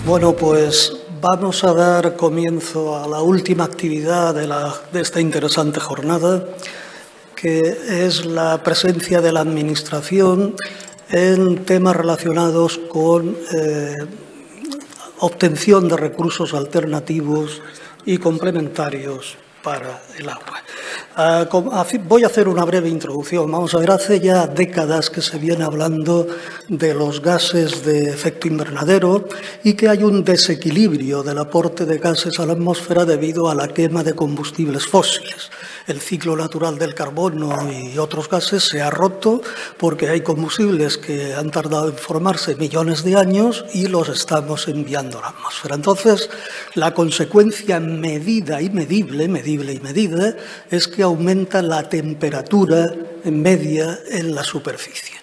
Bueno, pues vamos a dar comienzo a la última actividad de esta interesante jornada, que es la presencia de la Administración en temas relacionados con obtención de recursos alternativos y complementarios para el agua. Voy a hacer una breve introducción. Vamos a ver, hace ya décadas que se viene hablando de los gases de efecto invernadero y que hay un desequilibrio del aporte de gases a la atmósfera debido a la quema de combustibles fósiles. El ciclo natural del carbono y otros gases se ha roto porque hay combustibles que han tardado en formarse millones de años y los estamos enviando a la atmósfera. Entonces, la consecuencia medida y medida es que aumenta la temperatura media en la superficie.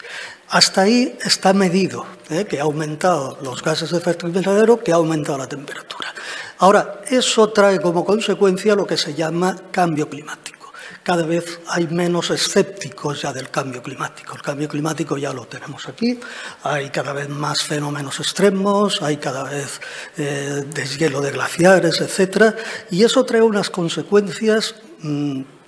Hasta ahí está medido, que ha aumentado los gases de efecto invernadero, que ha aumentado la temperatura. Ahora, eso trae como consecuencia lo que se llama cambio climático. Cada vez hay menos escépticos ya del cambio climático. El cambio climático ya lo tenemos aquí. Hay cada vez más fenómenos extremos, hay cada vez deshielo de glaciares, etc. Y eso trae unas consecuencias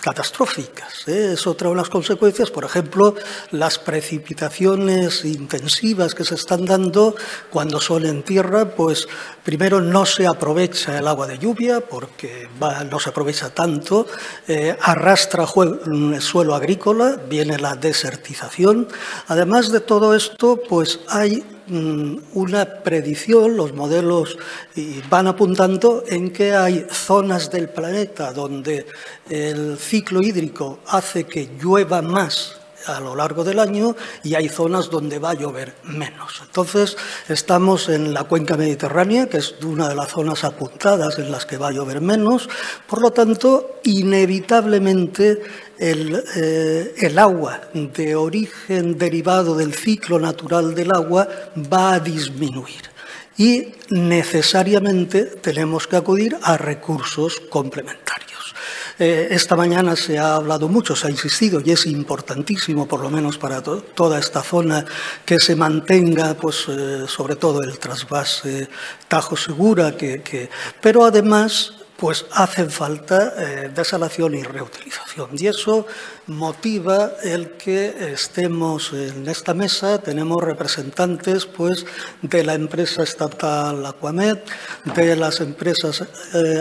catastróficas. Eso trae unas consecuencias, por ejemplo, las precipitaciones intensivas que se están dando cuando son en tierra, pues primero no se aprovecha el agua de lluvia porque no se aprovecha tanto, arrastra el suelo agrícola, viene la desertización. Además de todo esto, pues hay una predicción, los modelos van apuntando en que hay zonas del planeta donde el ciclo hídrico hace que llueva más a lo largo del año y hay zonas donde va a llover menos. Entonces, estamos en la cuenca mediterránea, que es una de las zonas apuntadas en las que va a llover menos. Por lo tanto, inevitablemente el agua de origen derivado del ciclo natural del agua va a disminuir y necesariamente tenemos que acudir a recursos complementarios. Esta mañana se ha hablado mucho, se ha insistido, y es importantísimo, por lo menos para toda esta zona, que se mantenga, pues, sobre todo el trasvase Tajo Segura, pero además pues hacen falta desalación y reutilización. Y eso motiva el que estemos en esta mesa. Tenemos representantes pues, de la empresa estatal Aquamed, de las empresas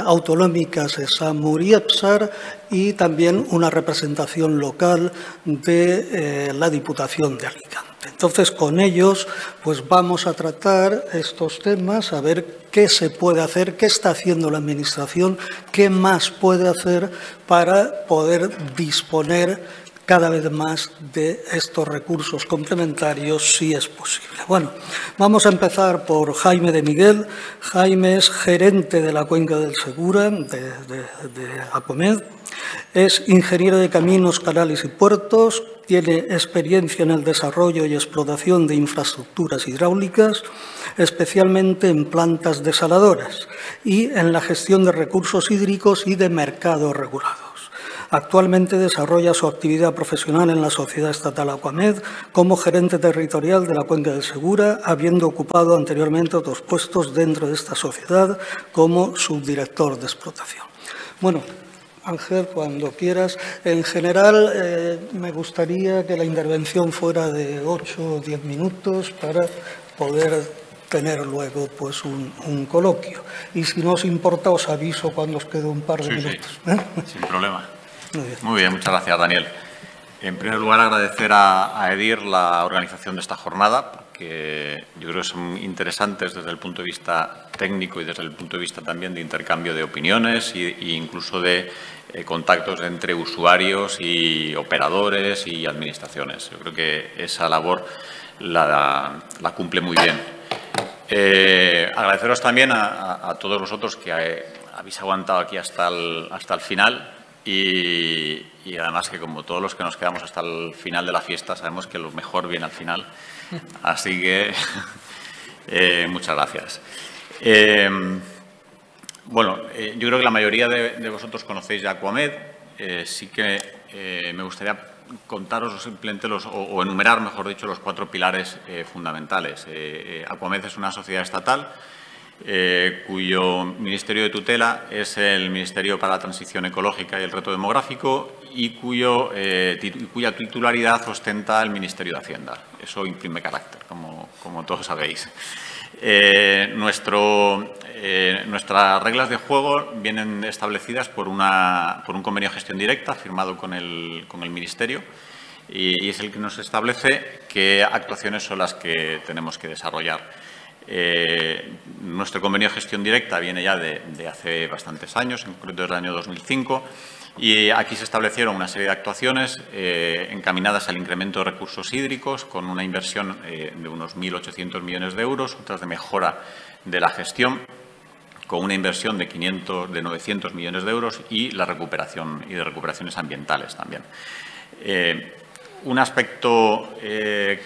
autonómicas ESAMUR y EPSAR y también una representación local de la Diputación de Alicante. Entonces, con ellos pues vamos a tratar estos temas, a ver qué se puede hacer, qué está haciendo la Administración, qué más puede hacer para poder disponer cada vez más de estos recursos complementarios, si es posible. Bueno, vamos a empezar por Jaime de Miguel. Jaime es gerente de la Cuenca del Segura, de Aquamed. Es ingeniero de caminos, canales y puertos, tiene experiencia en el desarrollo y explotación de infraestructuras hidráulicas, especialmente en plantas desaladoras y en la gestión de recursos hídricos y de mercados regulados. Actualmente desarrolla su actividad profesional en la Sociedad Estatal Aquamed como gerente territorial de la Cuenca del Segura, habiendo ocupado anteriormente otros puestos dentro de esta sociedad como subdirector de explotación. Bueno, Ángel, cuando quieras. En general, me gustaría que la intervención fuera de 8 o 10 minutos para poder tener luego pues, un coloquio. Y si no os importa, os aviso cuando os quede un par de minutos. Sin problema. Muy bien, muchas gracias, Daniel. En primer lugar, agradecer a EDIR la organización de esta jornada, porque yo creo que son interesantes desde el punto de vista técnico y desde el punto de vista también de intercambio de opiniones e incluso de contactos entre usuarios y operadores y administraciones. Yo creo que esa labor la cumple muy bien. Agradeceros también a todos vosotros que habéis aguantado aquí hasta el final. Y además que como todos los que nos quedamos hasta el final de la fiesta sabemos que lo mejor viene al final. Así que muchas gracias. Bueno, yo creo que la mayoría de vosotros conocéis ya Aquamed. Sí que me gustaría contaros simplemente o enumerar, mejor dicho, los 4 pilares fundamentales. Aquamed es una sociedad estatal cuyo ministerio de tutela es el Ministerio para la Transición Ecológica y el Reto Demográfico y cuya titularidad ostenta el Ministerio de Hacienda. Eso imprime carácter, como todos sabéis. Nuestras reglas de juego vienen establecidas por un convenio de gestión directa firmado con el Ministerio y es el que nos establece qué actuaciones son las que tenemos que desarrollar. Nuestro convenio de gestión directa viene ya de hace bastantes años, en concreto desde el año 2005, y aquí se establecieron una serie de actuaciones encaminadas al incremento de recursos hídricos con una inversión de unos 1.800 millones de euros, otras de mejora de la gestión con una inversión de 900 millones de euros y la recuperación y de recuperaciones ambientales también. Un aspecto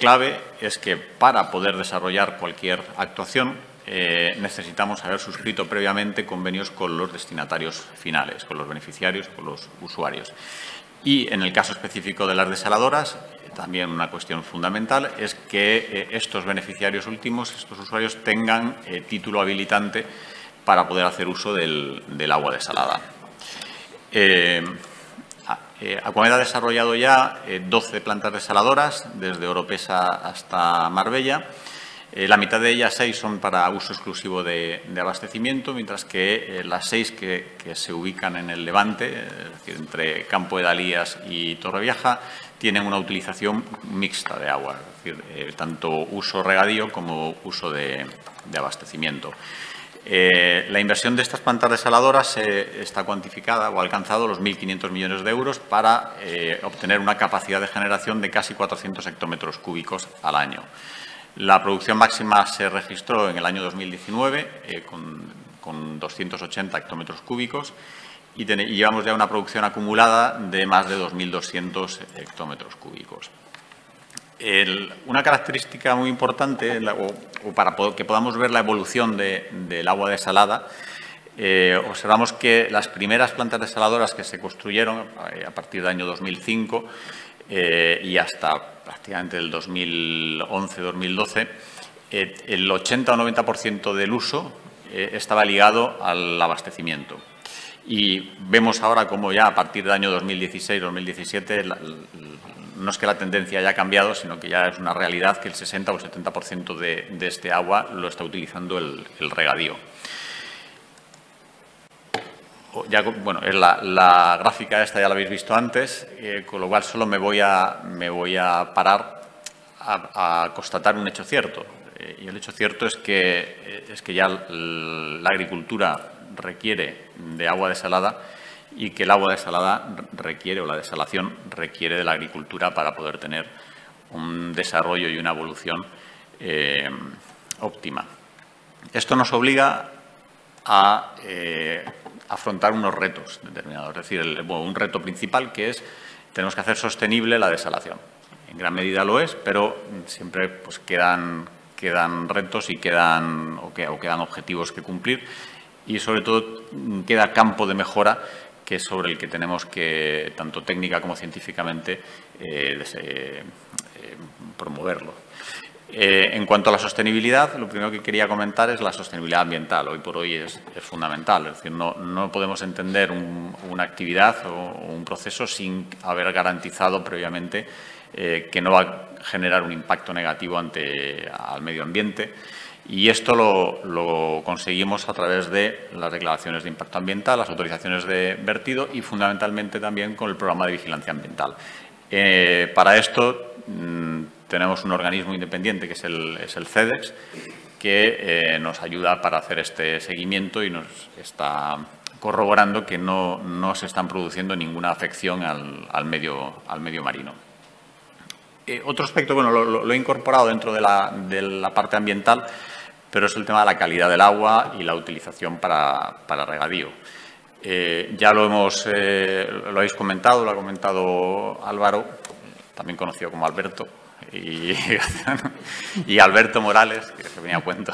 clave es que para poder desarrollar cualquier actuación necesitamos haber suscrito previamente convenios con los destinatarios finales, con los beneficiarios, con los usuarios. Y en el caso específico de las desaladoras, también una cuestión fundamental es que estos beneficiarios últimos, estos usuarios, tengan título habilitante para poder hacer uso del agua desalada. Aquamed ha desarrollado ya 12 plantas desaladoras, desde Oropesa hasta Marbella. La mitad de ellas, 6, son para uso exclusivo de abastecimiento, mientras que las 6 que se ubican en el Levante, es decir, entre Campo de Dalías y Torrevieja, tienen una utilización mixta de agua, es decir, tanto uso regadío como uso de abastecimiento. La inversión de estas plantas desaladoras está cuantificada o ha alcanzado los 1.500 millones de euros para obtener una capacidad de generación de casi 400 hectómetros cúbicos al año. La producción máxima se registró en el año 2019 con 280 hectómetros cúbicos y llevamos ya una producción acumulada de más de 2.200 hectómetros cúbicos. Una característica muy importante, o para que podamos ver la evolución del agua desalada, observamos que las primeras plantas desaladoras que se construyeron a partir del año 2005 y hasta prácticamente el 2011-2012, el 80 o 90% del uso estaba ligado al abastecimiento. Y vemos ahora cómo ya a partir del año 2016-2017 no es que la tendencia haya cambiado, sino que ya es una realidad que el 60 o el 70% de este agua lo está utilizando el regadío. Ya, bueno, la gráfica esta ya la habéis visto antes, con lo cual solo me voy a parar a constatar un hecho cierto. Y el hecho cierto es que ya la agricultura requiere de agua desalada y que el agua desalada requiere, o la desalación requiere de la agricultura para poder tener un desarrollo y una evolución óptima. Esto nos obliga a afrontar unos retos determinados. Es decir, un reto principal que es tenemos que hacer sostenible la desalación. En gran medida lo es, pero siempre pues, quedan retos y quedan objetivos que cumplir y sobre todo queda campo de mejora que es sobre el que tenemos que, tanto técnica como científicamente, promoverlo. En cuanto a la sostenibilidad, lo primero que quería comentar es la sostenibilidad ambiental. Hoy por hoy es fundamental. Es decir, no podemos entender una actividad o un proceso sin haber garantizado previamente que no va a generar un impacto negativo al medio ambiente. Y esto lo conseguimos a través de las declaraciones de impacto ambiental, las autorizaciones de vertido y fundamentalmente también con el programa de vigilancia ambiental. Para esto tenemos un organismo independiente que es el CEDEX, que nos ayuda para hacer este seguimiento y nos está corroborando que no se están produciendo ninguna afección al medio marino. Otro aspecto, bueno, lo he incorporado dentro de la parte ambiental, pero es el tema de la calidad del agua y la utilización para regadío. Ya lo habéis comentado, lo ha comentado Álvaro, también conocido como Alberto, y Alberto Morales, que venía a cuento.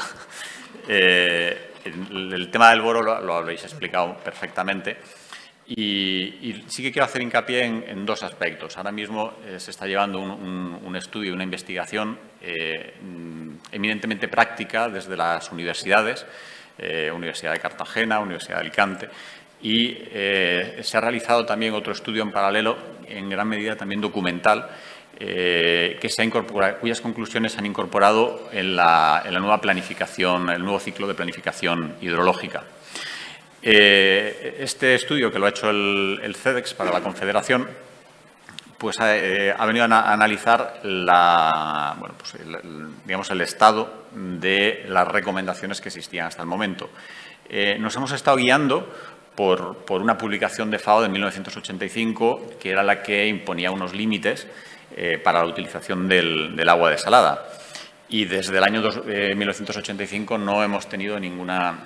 El tema del boro lo habéis explicado perfectamente. Y sí que quiero hacer hincapié en dos aspectos. Ahora mismo se está llevando un estudio, una investigación eminentemente práctica desde las universidades Universidad de Cartagena, Universidad de Alicante. Y se ha realizado también otro estudio en paralelo, en gran medida también documental, cuyas conclusiones se han incorporado en la nueva planificación, el nuevo ciclo de planificación hidrológica. Este estudio, que lo ha hecho el CEDEX para la Confederación, pues ha venido a analizar digamos, el estado de las recomendaciones que existían hasta el momento. Nos hemos estado guiando por una publicación de FAO de 1985, que era la que imponía unos límites para la utilización del agua desalada. Y desde el año 1985 no hemos tenido ninguna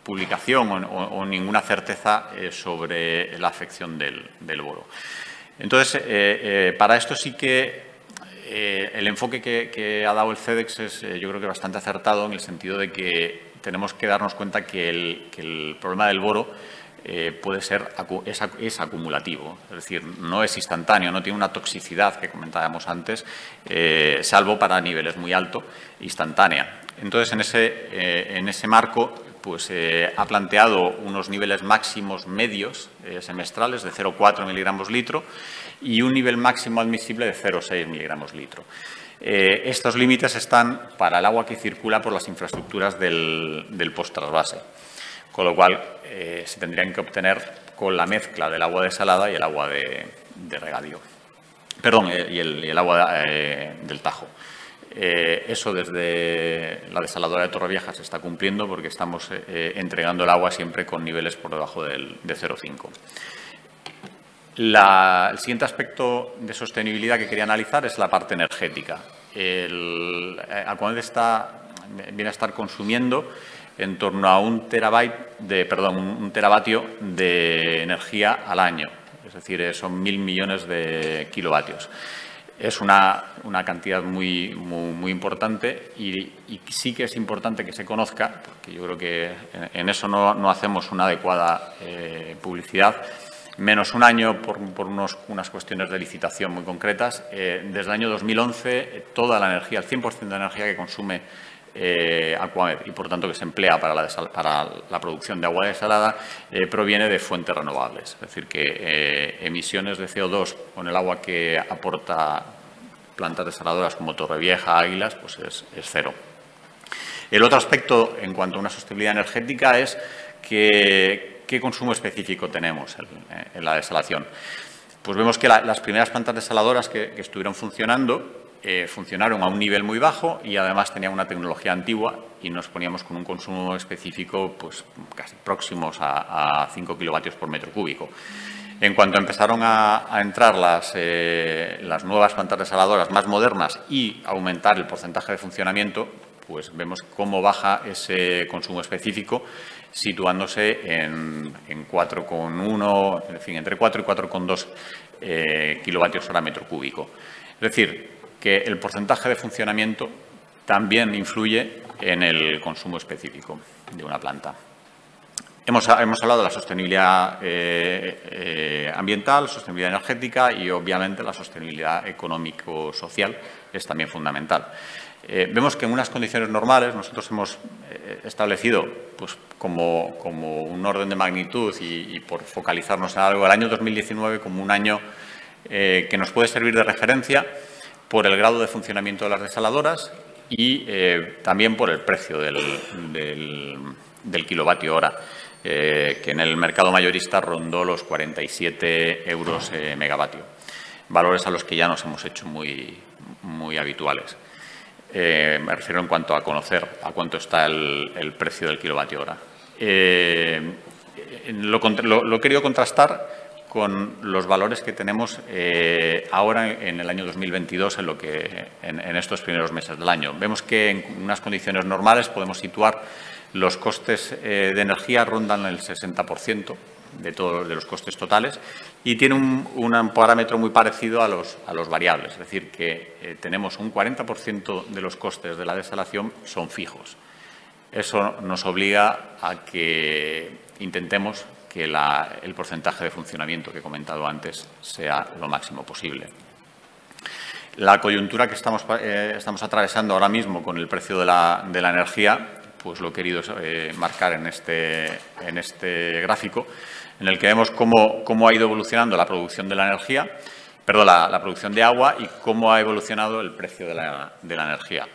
publicación o ninguna certeza sobre la afección del boro. Entonces, para esto sí que el enfoque que ha dado el CEDEX es, yo creo que bastante acertado, en el sentido de que tenemos que darnos cuenta que el problema del boro es acumulativo, es decir, no es instantáneo, no tiene una toxicidad que comentábamos antes, salvo para niveles muy altos, instantánea. Entonces, en ese marco, pues ha planteado unos niveles máximos medios semestrales de 0,4 miligramos litro y un nivel máximo admisible de 0,6 miligramos litro. Estos límites están para el agua que circula por las infraestructuras del post-trasvase, con lo cual se tendrían que obtener con la mezcla del agua desalada y el agua de regadío. Perdón, y el agua del Tajo. Eso desde la desaladora de Torrevieja se está cumpliendo, porque estamos entregando el agua siempre con niveles por debajo de 0,5. El siguiente aspecto de sostenibilidad que quería analizar es la parte energética. Aquamed viene a estar consumiendo en torno a un teravatio de energía al año, es decir, son 1.000 millones de kilovatios. Es una cantidad muy importante y sí que es importante que se conozca, porque yo creo que en eso no hacemos una adecuada publicidad, menos un año por unas cuestiones de licitación muy concretas. Desde el año 2011, toda la energía, el 100% de la energía que consume Aquamed y, por tanto, que se emplea para la producción de agua desalada, proviene de fuentes renovables. Es decir, que emisiones de CO2 con el agua que aporta plantas desaladoras como Torrevieja, Águilas, pues es cero. El otro aspecto en cuanto a una sostenibilidad energética es qué consumo específico tenemos en la desalación. Pues vemos que las primeras plantas desaladoras que estuvieron funcionando funcionaron a un nivel muy bajo y además tenían una tecnología antigua y nos poníamos con un consumo específico pues casi próximos a 5 kilovatios por metro cúbico. En cuanto empezaron a entrar las nuevas plantas desaladoras más modernas y aumentar el porcentaje de funcionamiento, pues vemos cómo baja ese consumo específico, situándose en 4,1, en fin, entre 4 y 4,2 kilovatios hora metro cúbico. Es decir, que el porcentaje de funcionamiento también influye en el consumo específico de una planta. Hemos hablado de la sostenibilidad ambiental, sostenibilidad energética y, obviamente, la sostenibilidad económico-social es también fundamental. Vemos que en unas condiciones normales nosotros hemos establecido, pues, como un orden de magnitud y por focalizarnos en algo, el año 2019 como un año que nos puede servir de referencia por el grado de funcionamiento de las desaladoras y también por el precio del kilovatio hora, que en el mercado mayorista rondó los 47 euros megavatio, valores a los que ya nos hemos hecho muy habituales. Me refiero en cuanto a conocer a cuánto está el precio del kilovatio hora. Lo he querido contrastar con los valores que tenemos ahora en el año 2022, en estos primeros meses del año. Vemos que en unas condiciones normales podemos situar los costes de energía rondan el 60% de los costes totales y tiene un parámetro muy parecido a los variables, es decir, que tenemos un 40% de los costes de la desalación son fijos. Eso nos obliga a que intentemos que el porcentaje de funcionamiento que he comentado antes sea lo máximo posible. La coyuntura que estamos atravesando ahora mismo con el precio de la energía, pues lo he querido marcar en este gráfico, en el que vemos cómo ha ido evolucionando la producción de la energía, perdón, la producción de agua y cómo ha evolucionado el precio de la energía.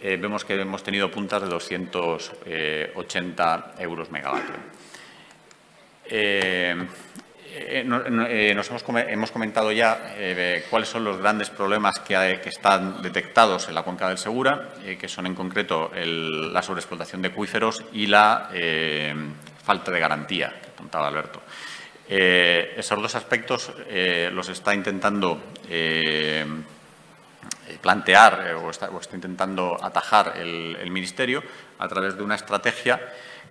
Vemos que hemos tenido puntas de 280 euros megavatio. Hemos comentado ya cuáles son los grandes problemas que están detectados en la cuenca del Segura, que son en concreto la sobreexplotación de acuíferos y la falta de garantía, que apuntaba Alberto. Esos dos aspectos los está intentando plantear o está intentando atajar el Ministerio a través de una estrategia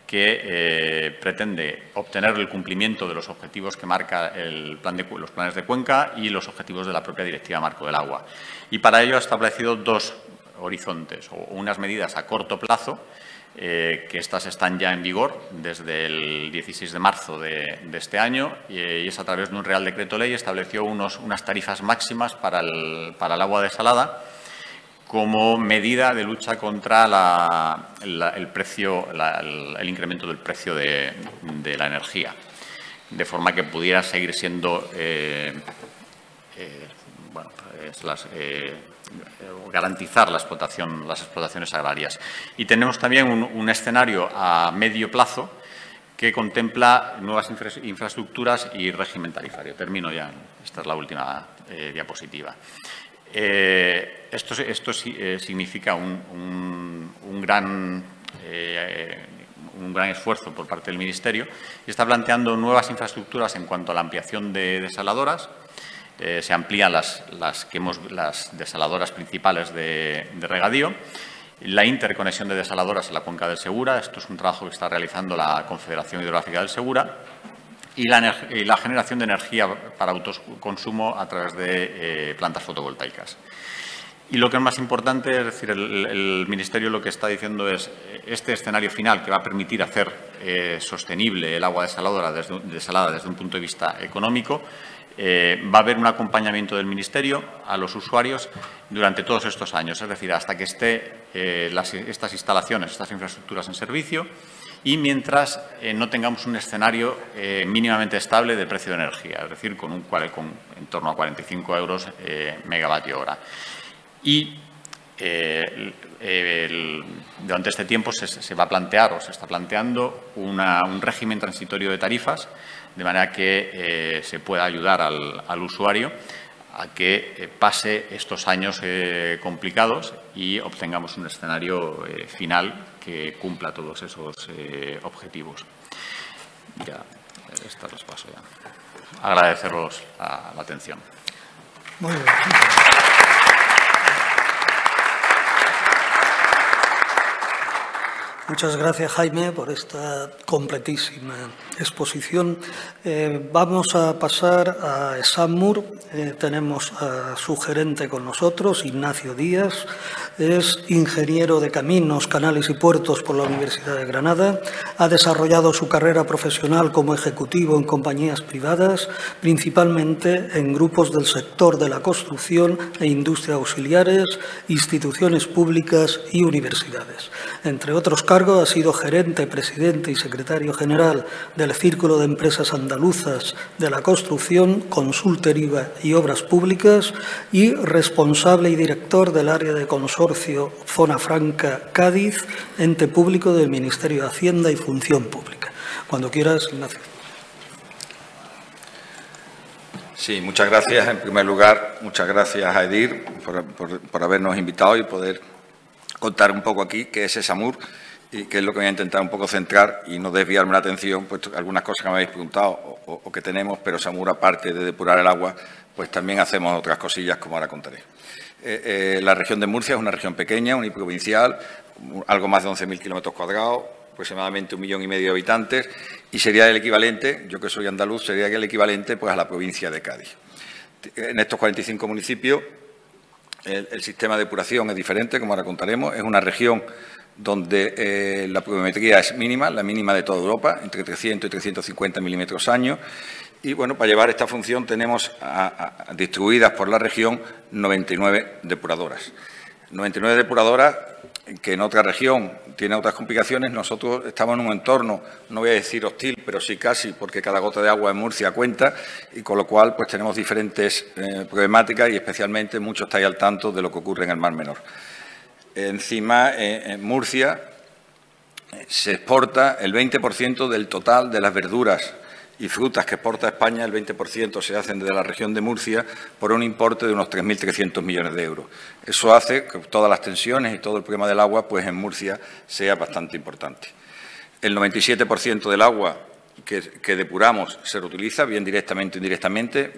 que pretende obtener el cumplimiento de los objetivos que marca los planes de cuenca y los objetivos de la propia Directiva Marco del Agua. Y para ello ha establecido dos horizontes, o unas medidas a corto plazo, que estas están ya en vigor desde el 16 de marzo de este año, y es a través de un Real Decreto Ley estableció unas tarifas máximas para el agua desalada como medida de lucha contra el incremento del precio de la energía, de forma que pudiera seguir siendo garantizar las explotaciones agrarias. Y tenemos también un escenario a medio plazo que contempla nuevas infraestructuras y régimen tarifario. Termino ya, esta es la última diapositiva. Esto significa un gran esfuerzo por parte del Ministerio y está planteando nuevas infraestructuras en cuanto a la ampliación de desaladoras. Se amplían las desaladoras principales de regadío, la interconexión de desaladoras en la cuenca del Segura. Esto es un trabajo que está realizando la Confederación Hidrográfica del Segura. Y la generación de energía para autoconsumo a través de plantas fotovoltaicas. Y lo que es más importante, es decir, el Ministerio lo que está diciendo es este escenario final que va a permitir hacer sostenible el agua desalada desde un punto de vista económico. Va a haber un acompañamiento del Ministerio a los usuarios durante todos estos años, es decir, hasta que estén estas instalaciones, estas infraestructuras en servicio, y mientras no tengamos un escenario mínimamente estable de precio de energía, es decir, con en torno a 45 euros megavatio hora. Y durante este tiempo se va a plantear o se está planteando un régimen transitorio de tarifas, de manera que se pueda ayudar al usuario a que pase estos años complicados y obtengamos un escenario final que cumpla todos esos objetivos. Ya, estas las paso ya. Agradeceros la atención. Muy bien. Muchas gracias, Jaime, por esta completísima exposición. Vamos a pasar a ESAMUR. Tenemos a su gerente con nosotros, Ignacio Díaz. Es ingeniero de Caminos, Canales y Puertos por la Universidad de Granada. Ha desarrollado su carrera profesional como ejecutivo en compañías privadas, principalmente en grupos del sector de la construcción e industria auxiliares, instituciones públicas y universidades. Entre otros cargos, ha sido gerente, presidente y secretario general del Círculo de Empresas Andaluzas de la Construcción, Consultoría y Obras Públicas y responsable y director del área de consorcio Zona Franca Cádiz, ente público del Ministerio de Hacienda y Función Pública. Cuando quieras, Ignacio. Sí, muchas gracias. En primer lugar, muchas gracias a EDIR por habernos invitado y poder contar un poco aquí qué es ESAMUR y qué es lo que voy a intentar un poco centrar y no desviarme la atención, pues algunas cosas que me habéis preguntado o que tenemos, pero ESAMUR, aparte de depurar el agua, pues también hacemos otras cosillas, como ahora contaré. La región de Murcia es una región pequeña, uniprovincial, algo más de 11.000 kilómetros cuadrados, aproximadamente 1,5 millones de habitantes, y sería el equivalente, yo que soy andaluz, sería el equivalente pues, a la provincia de Cádiz. En estos 45 municipios, el sistema de depuración es diferente, como ahora contaremos. Es una región donde la pluviometría es mínima, la mínima de toda Europa, entre 300 y 350 milímetros año, Y, bueno, para llevar esta función tenemos distribuidas por la región 99 depuradoras. 99 depuradoras que en otra región tiene otras complicaciones. Nosotros estamos en un entorno, no voy a decir hostil, pero sí casi, porque cada gota de agua en Murcia cuenta, y con lo cual pues tenemos diferentes problemáticas, y especialmente muchos estáis al tanto de lo que ocurre en el Mar Menor. Encima, en Murcia se exporta el 20% del total de las verduras y frutas que exporta España, el 20% se hacen desde la región de Murcia por un importe de unos 3.300 millones de euros. Eso hace que todas las tensiones y todo el problema del agua pues en Murcia sea bastante importante. El 97% del agua que depuramos se reutiliza, bien directamente o indirectamente.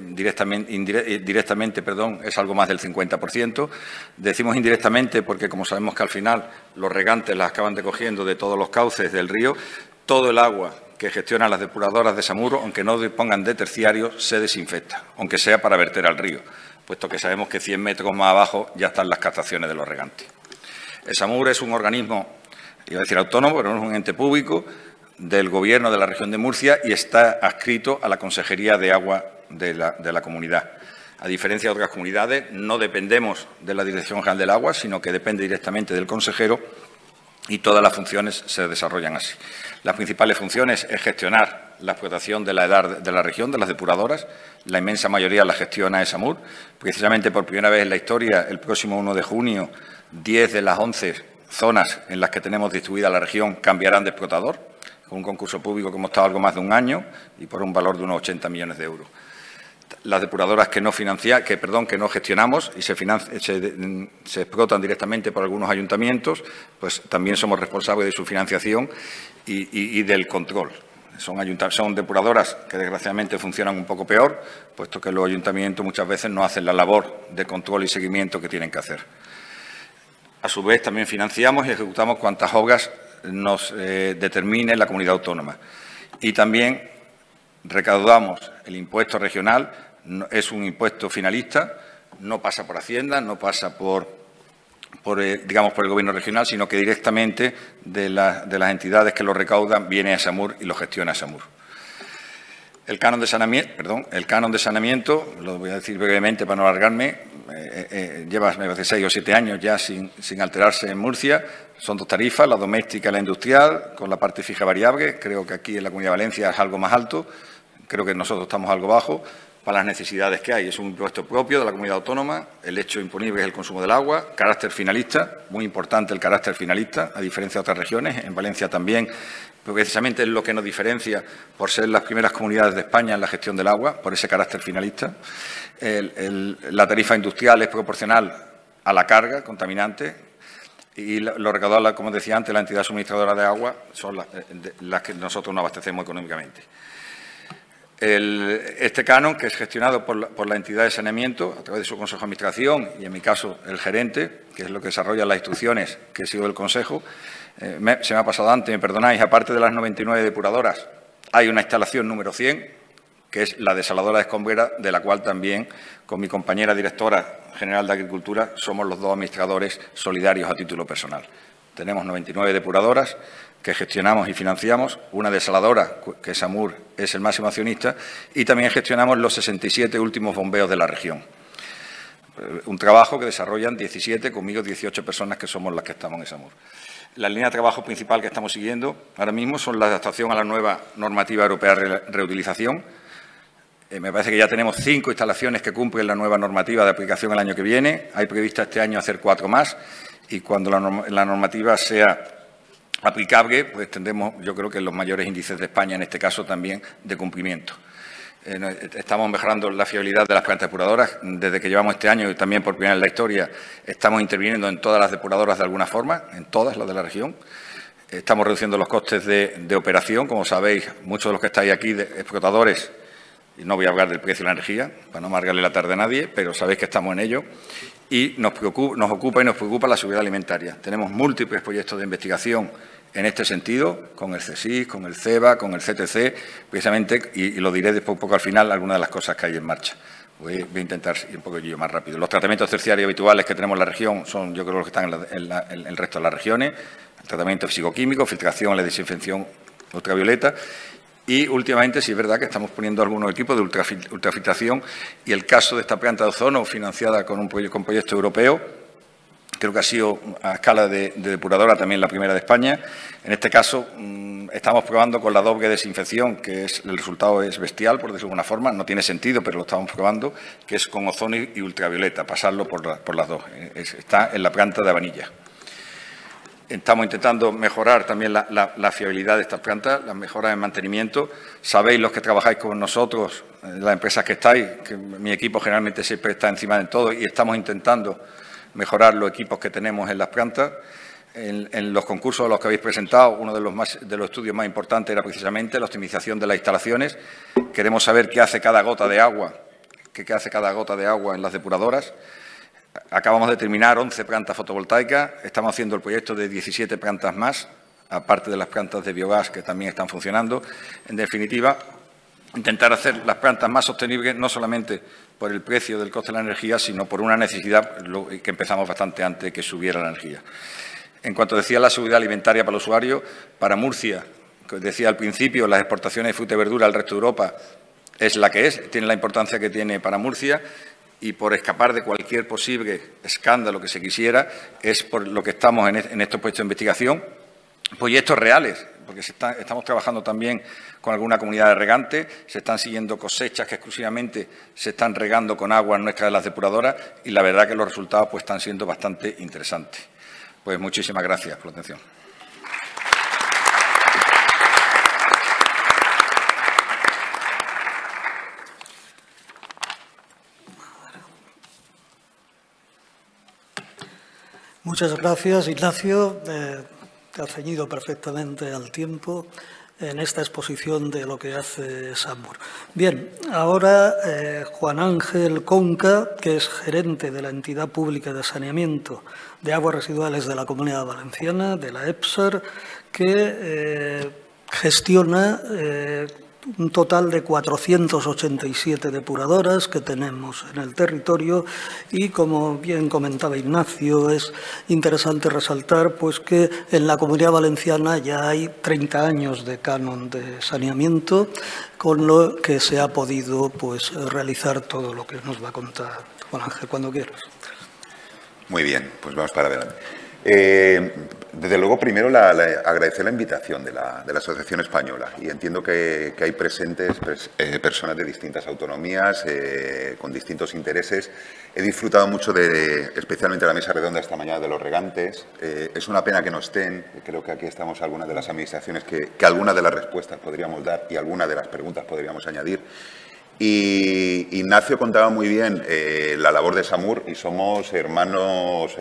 Directamente, es algo más del 50%. Decimos indirectamente porque, como sabemos que al final los regantes las acaban recogiendo de todos los cauces del río, todo el agua que gestionan las depuradoras de Samur, aunque no dispongan de terciarios, se desinfecta, aunque sea para verter al río, puesto que sabemos que 100 metros más abajo ya están las captaciones de los regantes. El Samur es un organismo, iba a decir autónomo, pero no es un ente público, del Gobierno de la región de Murcia, y está adscrito a la Consejería de Agua de la comunidad. A diferencia de otras comunidades, no dependemos de la Dirección General del Agua, sino que depende directamente del consejero, y todas las funciones se desarrollan así. Las principales funciones es gestionar la explotación de la edad de la región, de las depuradoras. La inmensa mayoría la gestiona ESAMUR. Precisamente por primera vez en la historia, el próximo 1 de junio, 10 de las 11 zonas en las que tenemos distribuida la región cambiarán de explotador, con un concurso público que hemos estado algo más de un año y por un valor de unos 80 millones de euros. Las depuradoras que no gestionamos y se explotan directamente por algunos ayuntamientos, pues también somos responsables de su financiación y del control. Son depuradoras que desgraciadamente funcionan un poco peor, puesto que los ayuntamientos muchas veces no hacen la labor de control y seguimiento que tienen que hacer. A su vez, también financiamos y ejecutamos cuantas obras nos determine la comunidad autónoma. Y también recaudamos el impuesto regional. Es un impuesto finalista, no pasa por Hacienda, no pasa por el Gobierno regional, sino que directamente de las entidades que lo recaudan viene a SAMUR y lo gestiona SAMUR. El canon de saneamiento, lo voy a decir brevemente para no alargarme, lleva, me parece, 6 o 7 años ya sin alterarse en Murcia. Son 2 tarifas, la doméstica y la industrial, con la parte fija variable. Creo que aquí en la Comunidad de Valencia es algo más alto, creo que nosotros estamos algo bajo para las necesidades que hay. Es un impuesto propio de la comunidad autónoma, el hecho imponible es el consumo del agua, carácter finalista, muy importante el carácter finalista, a diferencia de otras regiones, en Valencia también, pero precisamente es lo que nos diferencia por ser las primeras comunidades de España en la gestión del agua, por ese carácter finalista. La tarifa industrial es proporcional a la carga contaminante y lo recaudado, como decía antes, la entidad suministradora de agua son las que nosotros nos abastecemos económicamente. Este canon, que es gestionado por la entidad de saneamiento a través de su consejo de administración y, en mi caso, el gerente, que es lo que desarrolla las instrucciones que sigo del consejo, se me ha pasado antes, me perdonáis, aparte de las 99 depuradoras, hay una instalación número 100, que es la desaladora de Escombrera, de la cual también, con mi compañera directora general de Agricultura, somos los 2 administradores solidarios a título personal. Tenemos 99 depuradoras que gestionamos y financiamos, una desaladora, que SAMUR es el máximo accionista, y también gestionamos los 67 últimos bombeos de la región. Un trabajo que desarrollan 17, conmigo 18 personas que somos las que estamos en SAMUR. La línea de trabajo principal que estamos siguiendo ahora mismo son la adaptación a la nueva normativa europea de reutilización. Me parece que ya tenemos 5 instalaciones que cumplen la nueva normativa de aplicación el año que viene. Hay prevista este año hacer 4 más, y cuando la normativa sea aplicable, pues tendremos, yo creo que los mayores índices de España, en este caso también, de cumplimiento. Estamos mejorando la fiabilidad de las plantas depuradoras. Desde que llevamos este año, y también por primera vez en la historia, estamos interviniendo en todas las depuradoras de alguna forma, en todas las de la región. Estamos reduciendo los costes de operación. Como sabéis, muchos de los que estáis aquí, explotadores, y no voy a hablar del precio de la energía, para no amargarle la tarde a nadie, pero sabéis que estamos en ello. Y nos ocupa y nos preocupa la seguridad alimentaria. Tenemos múltiples proyectos de investigación en este sentido, con el CSIC, con el CEBA, con el CTC, precisamente, y lo diré después un poco al final, algunas de las cosas que hay en marcha. Voy a intentar ir un poquillo más rápido. Los tratamientos terciarios habituales que tenemos en la región son, yo creo, los que están en el resto de las regiones. El tratamiento fisicoquímico, filtración, la desinfección ultravioleta. Y últimamente sí es verdad que estamos poniendo algunos equipos de ultrafiltración y el caso de esta planta de ozono financiada con un proyecto europeo, creo que ha sido a escala de depuradora también la primera de España. En este caso estamos probando con la doble desinfección, que el resultado es bestial, por decirlo de alguna forma, no tiene sentido, pero lo estamos probando, que es con ozono y ultravioleta, pasarlo por las dos. Está en la planta de Abanilla. Estamos intentando mejorar también la fiabilidad de estas plantas, las mejoras en mantenimiento. Sabéis los que trabajáis con nosotros, las empresas que estáis, que mi equipo generalmente siempre está encima de todo y estamos intentando mejorar los equipos que tenemos en las plantas. En los concursos a los que habéis presentado, uno de los estudios más importantes era precisamente la optimización de las instalaciones. Queremos saber qué hace cada gota de agua, qué hace cada gota de agua en las depuradoras. Acabamos de terminar 11 plantas fotovoltaicas, estamos haciendo el proyecto de 17 plantas más, aparte de las plantas de biogás que también están funcionando. En definitiva, intentar hacer las plantas más sostenibles, no solamente por el precio del coste de la energía, sino por una necesidad que empezamos bastante antes de que subiera la energía. En cuanto decía la seguridad alimentaria para el usuario, para Murcia, que decía al principio, las exportaciones de fruta y verdura al resto de Europa es la que es, tiene la importancia que tiene para Murcia. Y por escapar de cualquier posible escándalo que se quisiera, es por lo que estamos en estos puestos de investigación, proyectos reales, porque estamos trabajando también con alguna comunidad de regantes, se están siguiendo cosechas que exclusivamente se están regando con agua nuestras de las depuradoras y la verdad que los resultados pues, están siendo bastante interesantes. Pues muchísimas gracias por la atención. Muchas gracias, Ignacio. Te has ceñido perfectamente al tiempo en esta exposición de lo que hace SAMUR. Bien, ahora Juan Ángel Conca, que es gerente de la Entidad Pública de Saneamiento de Aguas Residuales de la Comunidad Valenciana, de la EPSAR, que gestiona un total de 487 depuradoras que tenemos en el territorio y, como bien comentaba Ignacio, es interesante resaltar pues, que en la Comunidad Valenciana ya hay 30 años de canon de saneamiento, con lo que se ha podido pues, realizar todo lo que nos va a contar Juan Ángel, cuando quieras. Muy bien, pues vamos para adelante. Desde luego, primero agradecer la invitación de la Asociación Española y entiendo que hay presentes personas de distintas autonomías, con distintos intereses. He disfrutado mucho especialmente de la mesa redonda esta mañana de los regantes. Es una pena que no estén, creo que aquí estamos algunas de las administraciones que algunas de las respuestas podríamos dar y algunas de las preguntas podríamos añadir. Y Ignacio contaba muy bien la labor de SAMUR y somos hermanos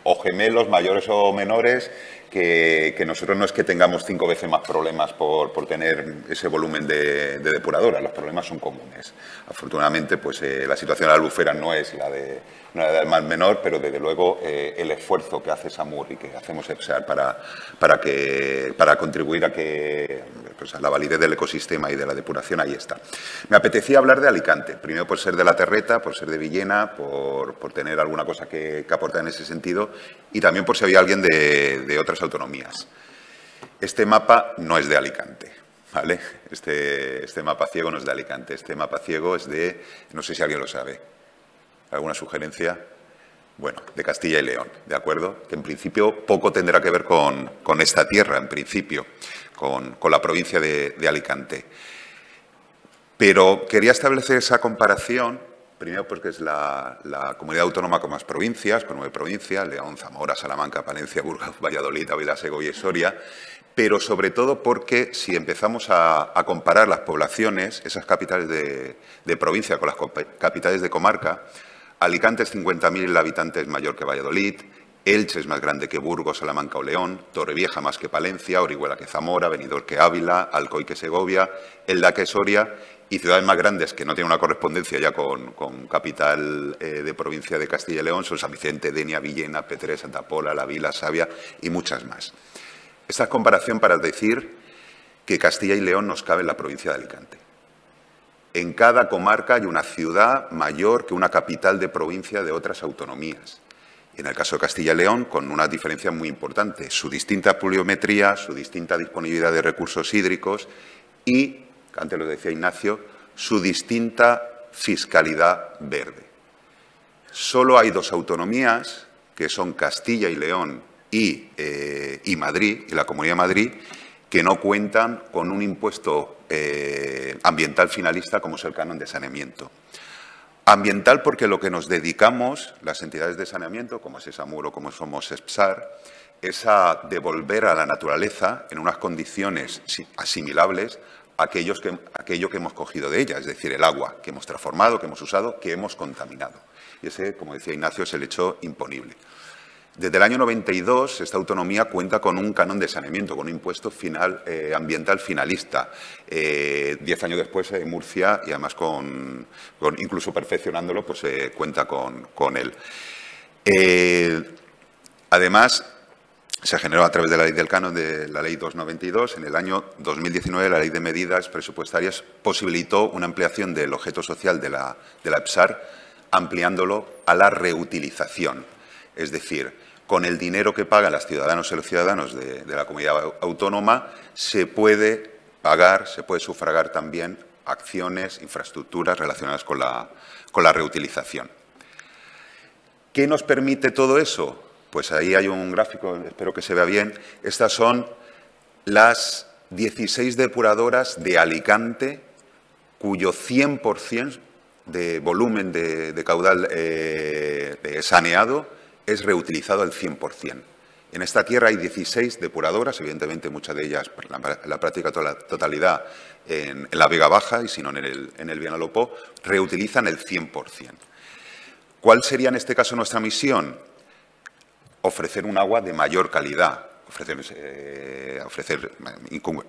o gemelos, mayores o menores, que nosotros no es que tengamos 5 veces más problemas por tener ese volumen de depuradora, los problemas son comunes. Afortunadamente, pues la situación de la albufera no es la del más menor, pero desde luego el esfuerzo que hace SAMUR y que hacemos EPSAR para contribuir a a la validez del ecosistema y de la depuración, ahí está. Me apetecía hablar de Alicante, primero por ser de la Terreta, por ser de Villena, por tener alguna cosa que aportar en ese sentido y también por si había alguien de otras autonomías. Este mapa no es de Alicante, ¿vale? Este mapa ciego no es de Alicante, este mapa ciego es de, no sé si alguien lo sabe, ¿alguna sugerencia? Bueno, de Castilla y León, ¿de acuerdo? Que en principio poco tendrá que ver con esta tierra, en principio, con la provincia de Alicante. Pero quería establecer esa comparación, primero porque es la comunidad autónoma con más provincias, con 9 provincias, León, Zamora, Salamanca, Palencia, Burgos, Valladolid, Ávila, Segovia y Soria, pero sobre todo porque si empezamos a comparar las poblaciones, esas capitales de provincia con las capitales de comarca, Alicante es 50.000 habitantes mayor que Valladolid, Elche es más grande que Burgos, Salamanca o León, Torrevieja más que Palencia, Orihuela que Zamora, Benidorm que Ávila, Alcoy que Segovia, Elda que Soria y ciudades más grandes que no tienen una correspondencia ya con capital de provincia de Castilla y León son San Vicente, Denia, Villena, Petrés, Santa Pola, La Vila, Savia y muchas más. Esta es comparación para decir que Castilla y León nos cabe en la provincia de Alicante. En cada comarca hay una ciudad mayor que una capital de provincia de otras autonomías. En el caso de Castilla y León, con una diferencia muy importante, su distinta pluviometría, su distinta disponibilidad de recursos hídricos y, antes lo decía Ignacio, su distinta fiscalidad verde. Solo hay dos autonomías, que son Castilla y León y Madrid, y la Comunidad de Madrid, que no cuentan con un impuesto ambiental finalista como es el canon de saneamiento. Ambiental porque lo que nos dedicamos, las entidades de saneamiento, como es ESAMUR o como somos EPSAR, es a devolver a la naturaleza en unas condiciones asimilables a aquello que hemos cogido de ella, es decir, el agua que hemos transformado, que hemos usado, que hemos contaminado. Y ese, como decía Ignacio, es el hecho imponible. Desde el año 92, esta autonomía cuenta con un canon de saneamiento, con un impuesto ambiental finalista. 10 años después, Murcia, y además incluso perfeccionándolo, pues cuenta con él. Además, se generó a través de la ley del canon de la Ley 292. En el año 2019, la Ley de Medidas Presupuestarias posibilitó una ampliación del objeto social de la EPSAR, ampliándolo a la reutilización. Es decir, con el dinero que pagan las ciudadanas y los ciudadanos de la comunidad autónoma se puede pagar, se puede sufragar también acciones, infraestructuras relacionadas con la reutilización. ¿Qué nos permite todo eso? Pues ahí hay un gráfico, espero que se vea bien. Estas son las 16 depuradoras de Alicante, cuyo 100% de volumen de caudal saneado es reutilizado al 100%. En esta tierra hay 16 depuradoras, evidentemente muchas de ellas, la práctica totalidad en la Vega Baja y si no en el Vinalopó, reutilizan el 100%. ¿Cuál sería en este caso nuestra misión? Ofrecer un agua de mayor calidad,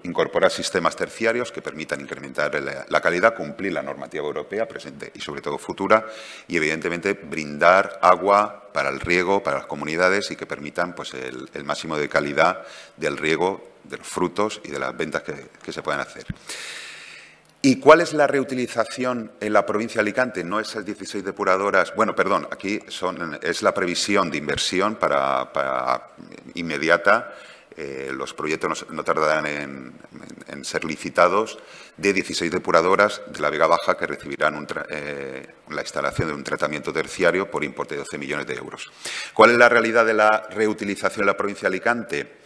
incorporar sistemas terciarios que permitan incrementar la calidad, cumplir la normativa europea presente y sobre todo futura y evidentemente brindar agua para el riego, para las comunidades y que permitan pues, el máximo de calidad del riego, de los frutos y de las ventas que se puedan hacer. ¿Y cuál es la reutilización en la provincia de Alicante? No esas 16 depuradoras, bueno, perdón, aquí es la previsión de inversión para inmediata. Los proyectos no tardarán en ser licitados de 16 depuradoras de la Vega Baja que recibirán la instalación de un tratamiento terciario por importe de 12 millones de euros. ¿Cuál es la realidad de la reutilización en la provincia de Alicante?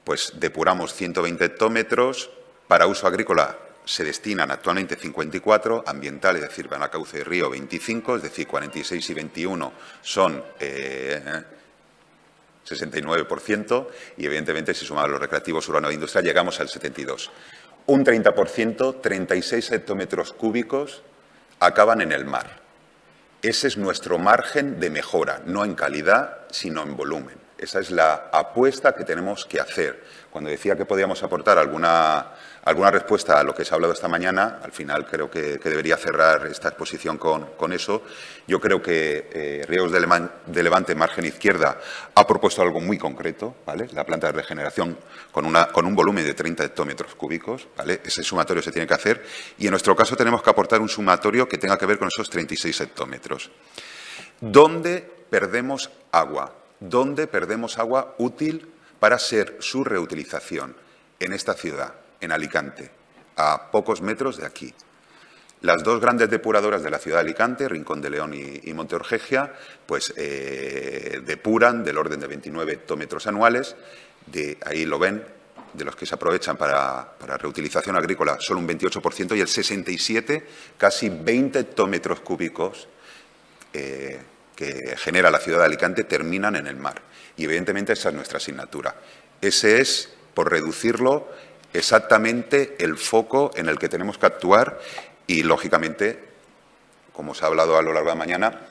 Pues depuramos 120 hectómetros para uso agrícola. Se destinan actualmente 54, ambiental, es decir, van a cauce de río 25, es decir, 46 y 21 son 69% y, evidentemente, si sumamos los recreativos urbanos e industrial, llegamos al 72%. Un 30%, 36 hectómetros cúbicos, acaban en el mar. Ese es nuestro margen de mejora, no en calidad, sino en volumen. Esa es la apuesta que tenemos que hacer. Cuando decía que podíamos aportar alguna respuesta a lo que se ha hablado esta mañana, al final creo que debería cerrar esta exposición con eso. Yo creo que Riegos de Levante, margen izquierda, ha propuesto algo muy concreto, ¿vale? La planta de regeneración con un volumen de 30 hectómetros cúbicos, ¿vale? Ese sumatorio se tiene que hacer y en nuestro caso tenemos que aportar un sumatorio que tenga que ver con esos 36 hectómetros. ¿Dónde perdemos agua? ¿Dónde perdemos agua útil para ser su reutilización? En esta ciudad, en Alicante, a pocos metros de aquí. Las dos grandes depuradoras de la ciudad de Alicante, Rincón de León y Monte Orgegia, pues depuran del orden de 29 hectómetros anuales. Ahí lo ven, de los que se aprovechan para reutilización agrícola, solo un 28% y el 67%, casi 20 hectómetros cúbicos que genera la ciudad de Alicante terminan en el mar. Y, evidentemente, esa es nuestra asignatura. Ese es, por reducirlo, exactamente el foco en el que tenemos que actuar y, lógicamente, como se ha hablado a lo largo de la mañana,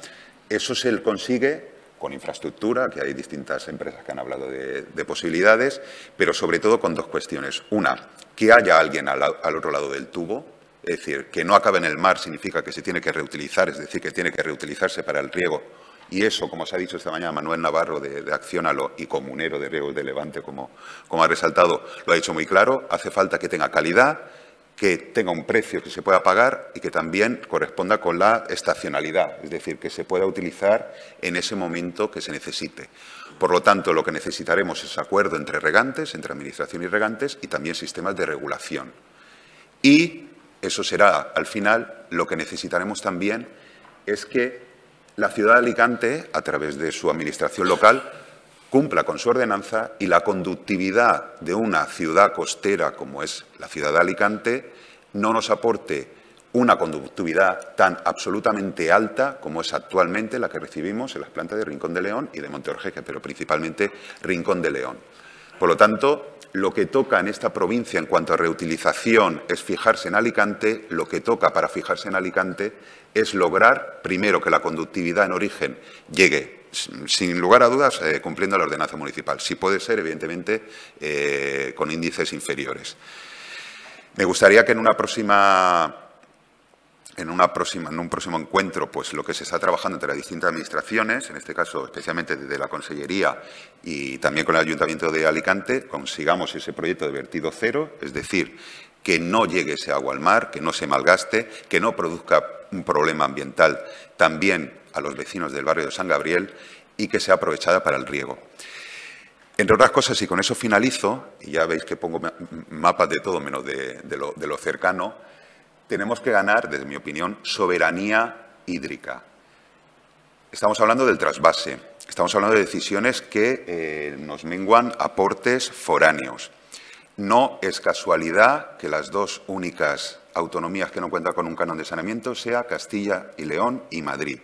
eso se consigue con infraestructura, que hay distintas empresas que han hablado de posibilidades, pero sobre todo con dos cuestiones. Una, que haya alguien al otro lado del tubo. Es decir, que no acabe en el mar significa que se tiene que reutilizar, es decir, que tiene que reutilizarse para el riego. Y eso, como se ha dicho esta mañana, Manuel Navarro de Acciónalo y comunero de Riegos de Levante, como ha resaltado, lo ha dicho muy claro. Hace falta que tenga calidad, que tenga un precio que se pueda pagar y que también corresponda con la estacionalidad, es decir, que se pueda utilizar en ese momento que se necesite. Por lo tanto, lo que necesitaremos es acuerdo entre regantes, entre administración y regantes, y también sistemas de regulación. Y eso será, al final, lo que necesitaremos también es que la ciudad de Alicante, a través de su administración local, cumpla con su ordenanza y la conductividad de una ciudad costera como es la ciudad de Alicante no nos aporte una conductividad tan absolutamente alta como es actualmente la que recibimos en las plantas de Rincón de León y de Monteorjeje, pero principalmente Rincón de León. Por lo tanto, lo que toca en esta provincia en cuanto a reutilización es fijarse en Alicante. Lo que toca para fijarse en Alicante es lograr, primero, que la conductividad en origen llegue, sin lugar a dudas, cumpliendo la ordenanza municipal. Si puede ser, evidentemente, con índices inferiores. Me gustaría que en un próximo encuentro, pues lo que se está trabajando entre las distintas administraciones, en este caso especialmente desde la Consellería y también con el Ayuntamiento de Alicante, consigamos ese proyecto de vertido cero, es decir, que no llegue ese agua al mar, que no se malgaste, que no produzca un problema ambiental también a los vecinos del barrio de San Gabriel y que sea aprovechada para el riego. Entre otras cosas, y con eso finalizo, y ya veis que pongo mapas de todo menos de lo cercano, tenemos que ganar, desde mi opinión, soberanía hídrica. Estamos hablando del trasvase, estamos hablando de decisiones que nos menguan aportes foráneos. No es casualidad que las dos únicas autonomías que no cuentan con un canon de saneamiento sea Castilla y León y Madrid.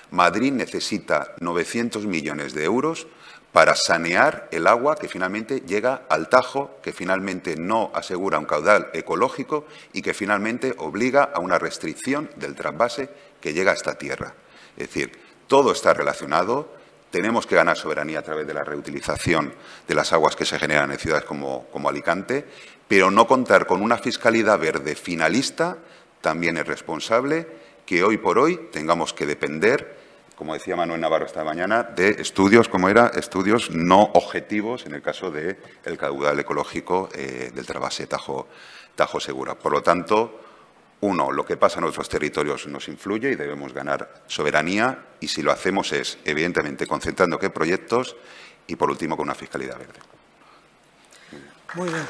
Madrid necesita 900 millones de euros para sanear el agua que finalmente llega al Tajo, que finalmente no asegura un caudal ecológico y que finalmente obliga a una restricción del trasvase que llega a esta tierra. Es decir, todo está relacionado. Tenemos que ganar soberanía a través de la reutilización de las aguas que se generan en ciudades como Alicante, pero no contar con una fiscalidad verde finalista también es responsable que hoy por hoy tengamos que depender, como decía Manuel Navarro esta mañana, de estudios, estudios no objetivos en el caso del caudal ecológico del trasvase Tajo Segura. Por lo tanto, uno, lo que pasa en otros territorios nos influye y debemos ganar soberanía, y si lo hacemos es, evidentemente, concentrando qué proyectos y, por último, con una fiscalidad verde. Muy bien.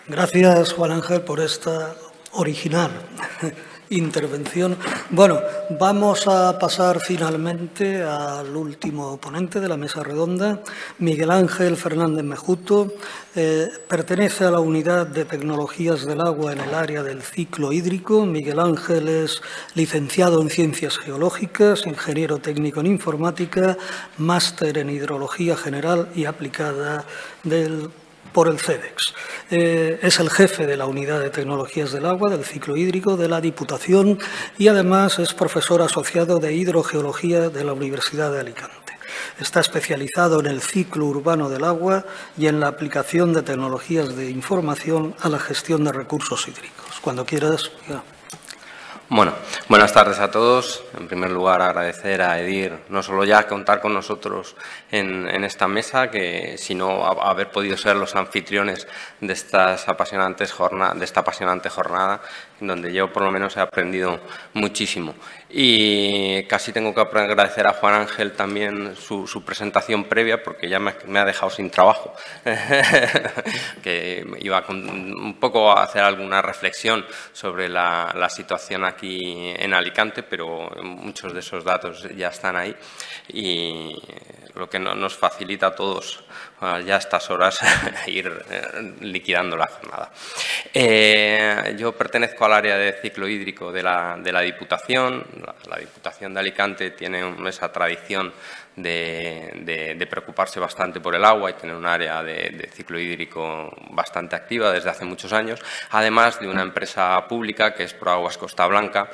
Gracias, Juan Ángel, por esta original intervención. Bueno, vamos a pasar finalmente al último ponente de la mesa redonda, Miguel Ángel Fernández Mejuto. Pertenece a la Unidad de Tecnologías del Agua en el área del ciclo hídrico. Miguel Ángel es licenciado en Ciencias Geológicas, ingeniero técnico en Informática, máster en Hidrología General y Aplicada por el CEDEX. Es el jefe de la Unidad de Tecnologías del Agua del ciclo hídrico de la Diputación y además es profesor asociado de Hidrogeología de la Universidad de Alicante. Está especializado en el ciclo urbano del agua y en la aplicación de tecnologías de información a la gestión de recursos hídricos. Cuando quieras, ya. Bueno, buenas tardes a todos. En primer lugar, agradecer a EDIR no solo ya contar con nosotros en esta mesa, sino haber podido ser los anfitriones de esta apasionante jornada, en donde yo por lo menos he aprendido muchísimo. Y casi tengo que agradecer a Juan Ángel también su presentación previa, porque ya me ha dejado sin trabajo, que iba un poco a hacer alguna reflexión sobre la situación aquí en Alicante, pero muchos de esos datos ya están ahí y lo que nos facilita a todos ya a estas horas ir liquidando la jornada. Yo pertenezco al área de ciclo hídrico de la Diputación. La Diputación de Alicante tiene esa tradición de preocuparse bastante por el agua y tener un área de ciclo hídrico bastante activa desde hace muchos años, además de una empresa pública que es Proaguas Costa Blanca,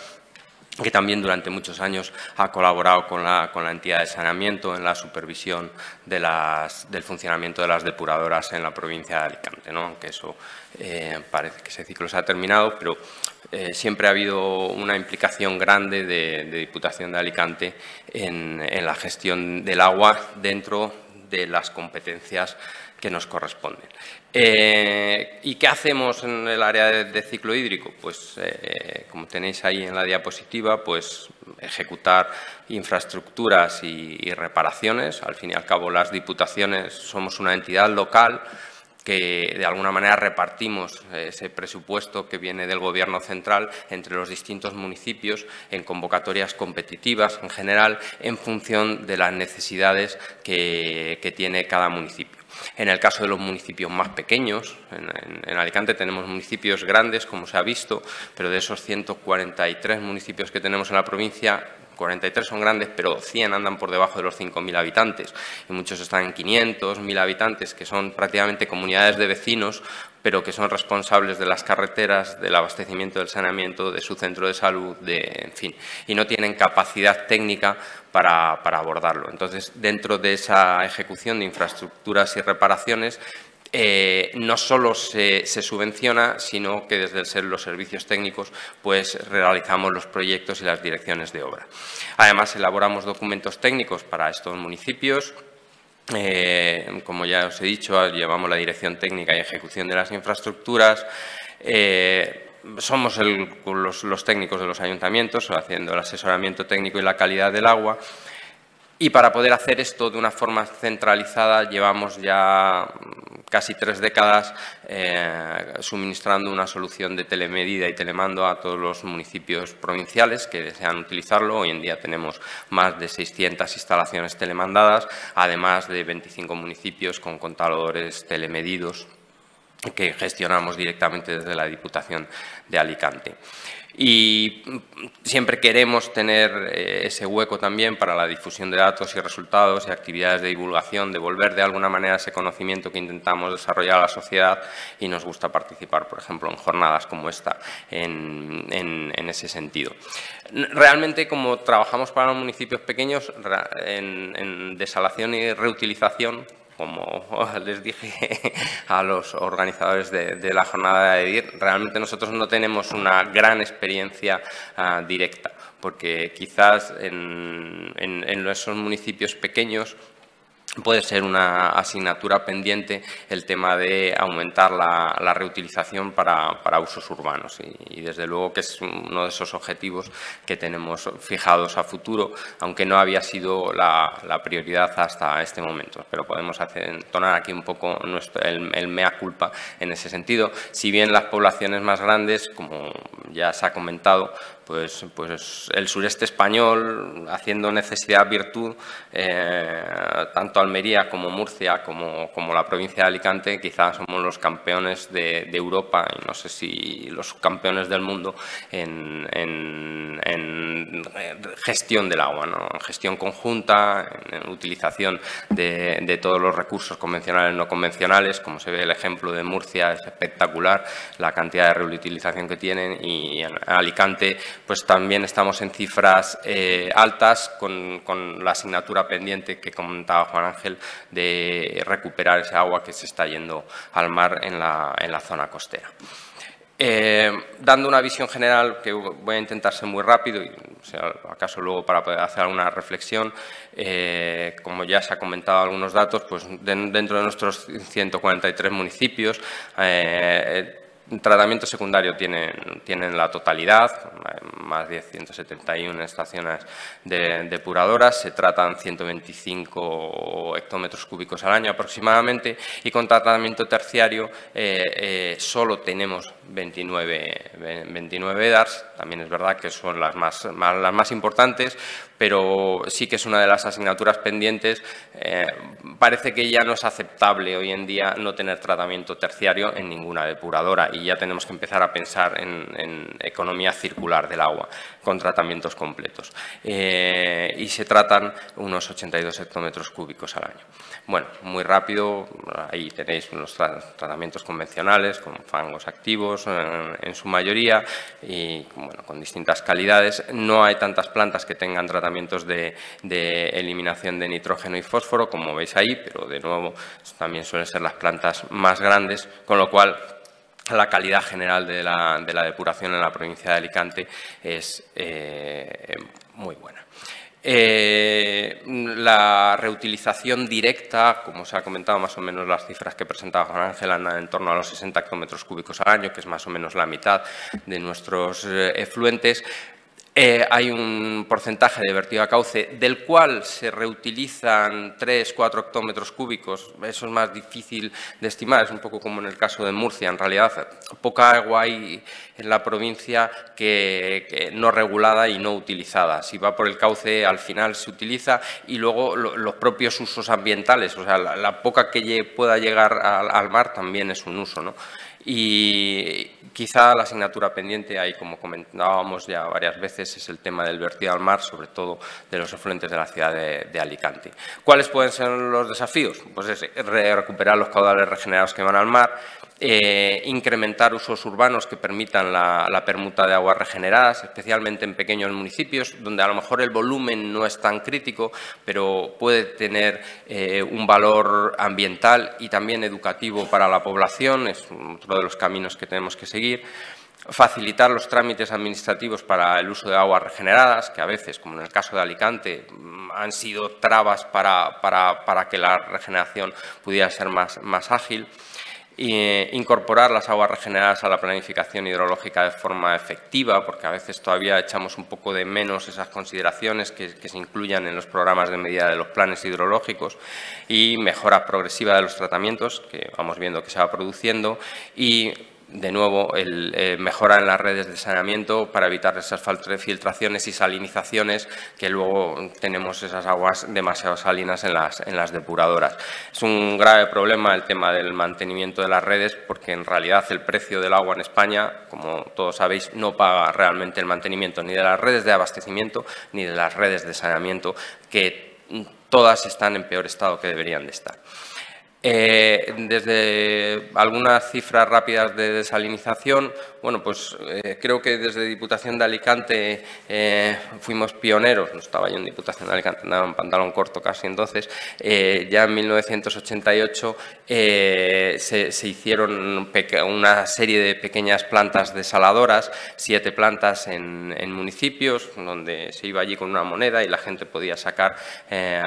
que también durante muchos años ha colaborado con la entidad de saneamiento en la supervisión del funcionamiento de las depuradoras en la provincia de Alicante, ¿no? Aunque eso parece que ese ciclo se ha terminado, pero siempre ha habido una implicación grande de Diputación de Alicante en la gestión del agua dentro de las competencias que nos corresponden. ¿Y qué hacemos en el área de ciclo hídrico? Pues, como tenéis ahí en la diapositiva, pues ejecutar infraestructuras y reparaciones. Al fin y al cabo, las diputaciones somos una entidad local que de alguna manera repartimos ese presupuesto que viene del Gobierno central entre los distintos municipios en convocatorias competitivas en general en función de las necesidades que tiene cada municipio. En el caso de los municipios más pequeños, en Alicante tenemos municipios grandes, como se ha visto, pero de esos 143 municipios que tenemos en la provincia, 43 son grandes, pero 100 andan por debajo de los 5.000 habitantes y muchos están en 500, 1.000 habitantes, que son prácticamente comunidades de vecinos, pero que son responsables de las carreteras, del abastecimiento, del saneamiento, de su centro de salud, en fin, y no tienen capacidad técnica para abordarlo. Entonces, dentro de esa ejecución de infraestructuras y reparaciones, no solo se subvenciona, sino que desde los servicios técnicos pues realizamos los proyectos y las direcciones de obra. Además, elaboramos documentos técnicos para estos municipios. Como ya os he dicho, llevamos la dirección técnica y ejecución de las infraestructuras. Somos los técnicos de los ayuntamientos haciendo el asesoramiento técnico y la calidad del agua. Y para poder hacer esto de una forma centralizada llevamos ya casi 3 décadas suministrando una solución de telemedida y telemando a todos los municipios provinciales que desean utilizarlo. Hoy en día tenemos más de 600 instalaciones telemandadas, además de 25 municipios con contadores telemedidos que gestionamos directamente desde la Diputación de Alicante. Y siempre queremos tener ese hueco también para la difusión de datos y resultados y actividades de divulgación, devolver de alguna manera ese conocimiento que intentamos desarrollar a la sociedad y nos gusta participar, por ejemplo, en jornadas como esta en ese sentido. Realmente, como trabajamos para los municipios pequeños, en desalación y reutilización, como les dije a los organizadores de la jornada de EDIR, realmente nosotros no tenemos una gran experiencia directa, porque quizás en esos municipios pequeños puede ser una asignatura pendiente el tema de aumentar la reutilización para usos urbanos y desde luego que es uno de esos objetivos que tenemos fijados a futuro, aunque no había sido la prioridad hasta este momento. Pero podemos entonar aquí un poco el mea culpa en ese sentido. Si bien las poblaciones más grandes, como ya se ha comentado, pues el sureste español, haciendo necesidad-virtud, tanto Almería como Murcia, como la provincia de Alicante, quizás somos los campeones de Europa y no sé si los campeones del mundo en gestión del agua, ¿no? En gestión conjunta, en utilización de todos los recursos convencionales y no convencionales. Como se ve, el ejemplo de Murcia es espectacular, la cantidad de reutilización que tienen, y en Alicante pues también estamos en cifras altas con la asignatura pendiente que comentaba Juan Ángel de recuperar ese agua que se está yendo al mar en la zona costera. Dando una visión general, que voy a intentar ser muy rápido y acaso luego para poder hacer alguna reflexión, como ya se ha comentado algunos datos, pues dentro de nuestros 143 municipios, tratamiento secundario tienen la totalidad, más de 171 estaciones depuradoras, se tratan 125 hectómetros cúbicos al año aproximadamente, y con tratamiento terciario solo tenemos 29 EDARs. También es verdad que son las más importantes, pero sí que es una de las asignaturas pendientes. Parece que ya no es aceptable hoy en día no tener tratamiento terciario en ninguna depuradora y ya tenemos que empezar a pensar en economía circular del agua con tratamientos completos. Y se tratan unos 82 hectómetros cúbicos al año. Bueno, muy rápido, ahí tenéis los tratamientos convencionales con fangos activos en su mayoría y bueno, con distintas calidades. No hay tantas plantas que tengan tratamientos de eliminación de nitrógeno y fósforo, como veis ahí, pero de nuevo también suelen ser las plantas más grandes, con lo cual la calidad general de la depuración en la provincia de Alicante es muy buena. la reutilización directa, como se ha comentado, más o menos las cifras que presentaba Juan Ángel, andan en torno a los 60 hectómetros cúbicos al año, que es más o menos la mitad de nuestros efluentes. Hay un porcentaje de vertido a cauce del cual se reutilizan 3-4 hectómetros cúbicos. Eso es más difícil de estimar, es un poco como en el caso de Murcia. En realidad, poca agua hay en la provincia que no regulada y no utilizada. Si va por el cauce, al final se utiliza, y luego los propios usos ambientales, o sea, la poca que pueda llegar al mar también es un uso, ¿no? Y quizá la asignatura pendiente, ahí como comentábamos ya varias veces, es el tema del vertido al mar, sobre todo de los efluentes de la ciudad de Alicante. ¿Cuáles pueden ser los desafíos? Pues es recuperar los caudales regenerados que van al mar, incrementar usos urbanos que permitan la permuta de aguas regeneradas, especialmente en pequeños municipios, donde a lo mejor el volumen no es tan crítico, pero puede tener un valor ambiental y también educativo para la población. Es otro de los caminos que tenemos que seguir. Facilitar los trámites administrativos para el uso de aguas regeneradas, que a veces, como en el caso de Alicante, han sido trabas para que la regeneración pudiera ser más ágil. Incorporar las aguas regeneradas a la planificación hidrológica de forma efectiva, porque a veces todavía echamos un poco de menos esas consideraciones que se incluyan en los programas de medida de los planes hidrológicos, y mejora progresiva de los tratamientos, que vamos viendo que se va produciendo, y de nuevo, mejora en las redes de saneamiento para evitar esas filtraciones y salinizaciones, que luego tenemos esas aguas demasiado salinas en las depuradoras. Es un grave problema el tema del mantenimiento de las redes, porque en realidad el precio del agua en España, como todos sabéis, no paga realmente el mantenimiento ni de las redes de abastecimiento ni de las redes de saneamiento, que todas están en peor estado que deberían de estar. Desde algunas cifras rápidas de desalinización, bueno, pues creo que desde Diputación de Alicante fuimos pioneros. No estaba yo en Diputación de Alicante, andaba en pantalón corto casi entonces. Ya en 1988 se hicieron una serie de pequeñas plantas desaladoras, 7 plantas en municipios, donde se iba allí con una moneda y la gente podía sacar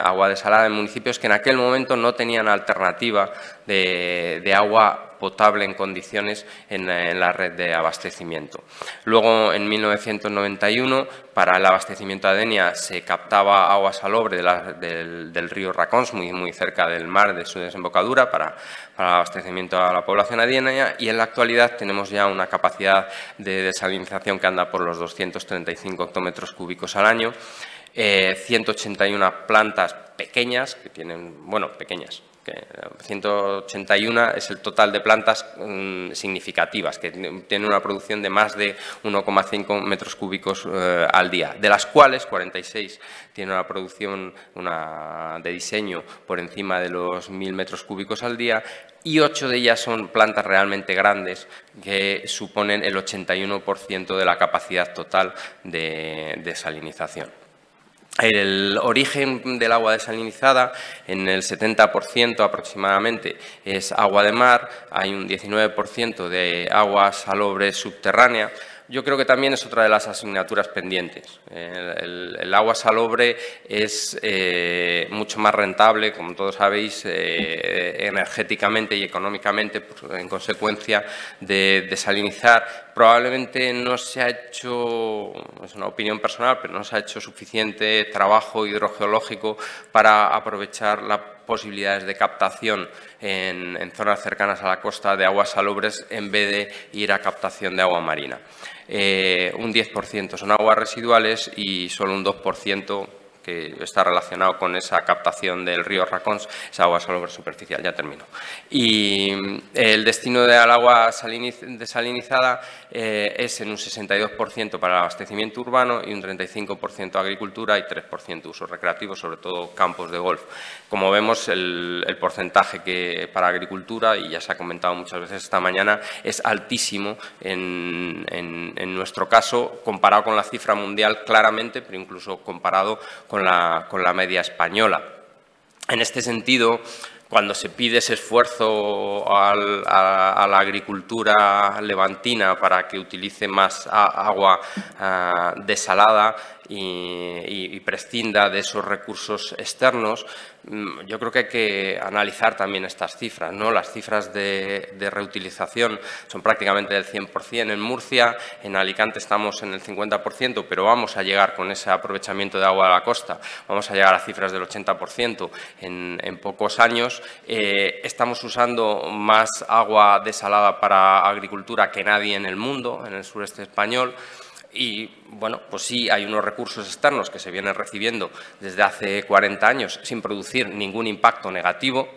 agua desalada en municipios que en aquel momento no tenían alternativa de agua potable en condiciones en la red de abastecimiento. Luego, en 1991, para el abastecimiento a Denia se captaba agua salobre del río Racons, muy cerca del mar, de su desembocadura, para el abastecimiento a la población adiana, y en la actualidad tenemos ya una capacidad de desalinización que anda por los 235 hectómetros cúbicos al año, 181 plantas pequeñas, que tienen, bueno, pequeñas, que 181 es el total de plantas significativas, que tienen una producción de más de 1,5 metros cúbicos al día, de las cuales 46 tienen una producción de diseño por encima de los 1.000 metros cúbicos al día, y 8 de ellas son plantas realmente grandes, que suponen el 81% de la capacidad total de desalinización. El origen del agua desalinizada, en el 70% aproximadamente, es agua de mar, hay un 19% de agua salobre subterránea. Yo creo que también es otra de las asignaturas pendientes. El agua salobre es mucho más rentable, como todos sabéis, energéticamente y económicamente, en consecuencia de desalinizar. Probablemente no se ha hecho, es una opinión personal, pero no se ha hecho suficiente trabajo hidrogeológico para aprovechar las posibilidades de captación en zonas cercanas a la costa de aguas salobres, en vez de ir a captación de agua marina. Un 10% son aguas residuales y solo un 2% que está relacionado con esa captación del río Racons, esa agua salobre superficial. Ya termino. Y el destino del agua desalinizada es en un 62% para el abastecimiento urbano y un 35% agricultura y 3% usos recreativos, sobre todo campos de golf. Como vemos, el porcentaje que para agricultura, y ya se ha comentado muchas veces esta mañana, es altísimo en nuestro caso, comparado con la cifra mundial claramente, pero incluso comparado con la media española. En este sentido, cuando se pide ese esfuerzo a la agricultura levantina para que utilice más agua desalada y prescinda de esos recursos externos, yo creo que hay que analizar también estas cifras, ¿no? Las cifras de reutilización son prácticamente del 100% en Murcia, en Alicante estamos en el 50%, pero vamos a llegar con ese aprovechamiento de agua de la costa, vamos a llegar a cifras del 80% en pocos años. Estamos usando más agua desalada para agricultura que nadie en el mundo, en el sureste español. Y, bueno, pues sí, hay unos recursos externos que se vienen recibiendo desde hace 40 años sin producir ningún impacto negativo,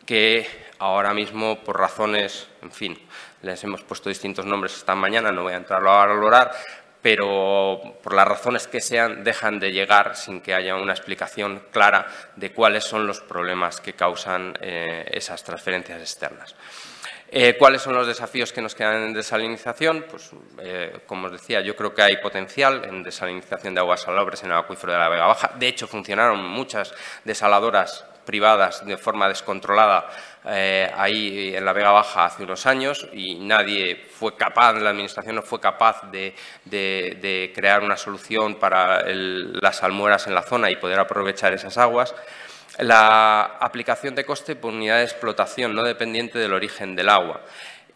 que ahora mismo, por razones, en fin, les hemos puesto distintos nombres esta mañana, no voy a entrarlo a valorar, pero por las razones que sean, dejan de llegar sin que haya una explicación clara de cuáles son los problemas que causan esas transferencias externas. ¿Cuáles son los desafíos que nos quedan en desalinización? Pues, como os decía, yo creo que hay potencial en desalinización de aguas salobres en el acuífero de la Vega Baja. De hecho, funcionaron muchas desaladoras privadas de forma descontrolada ahí en la Vega Baja hace unos años y nadie fue capaz, la Administración no fue capaz de crear una solución para las salmueras en la zona y poder aprovechar esas aguas. La aplicación de coste por unidad de explotación no dependiente del origen del agua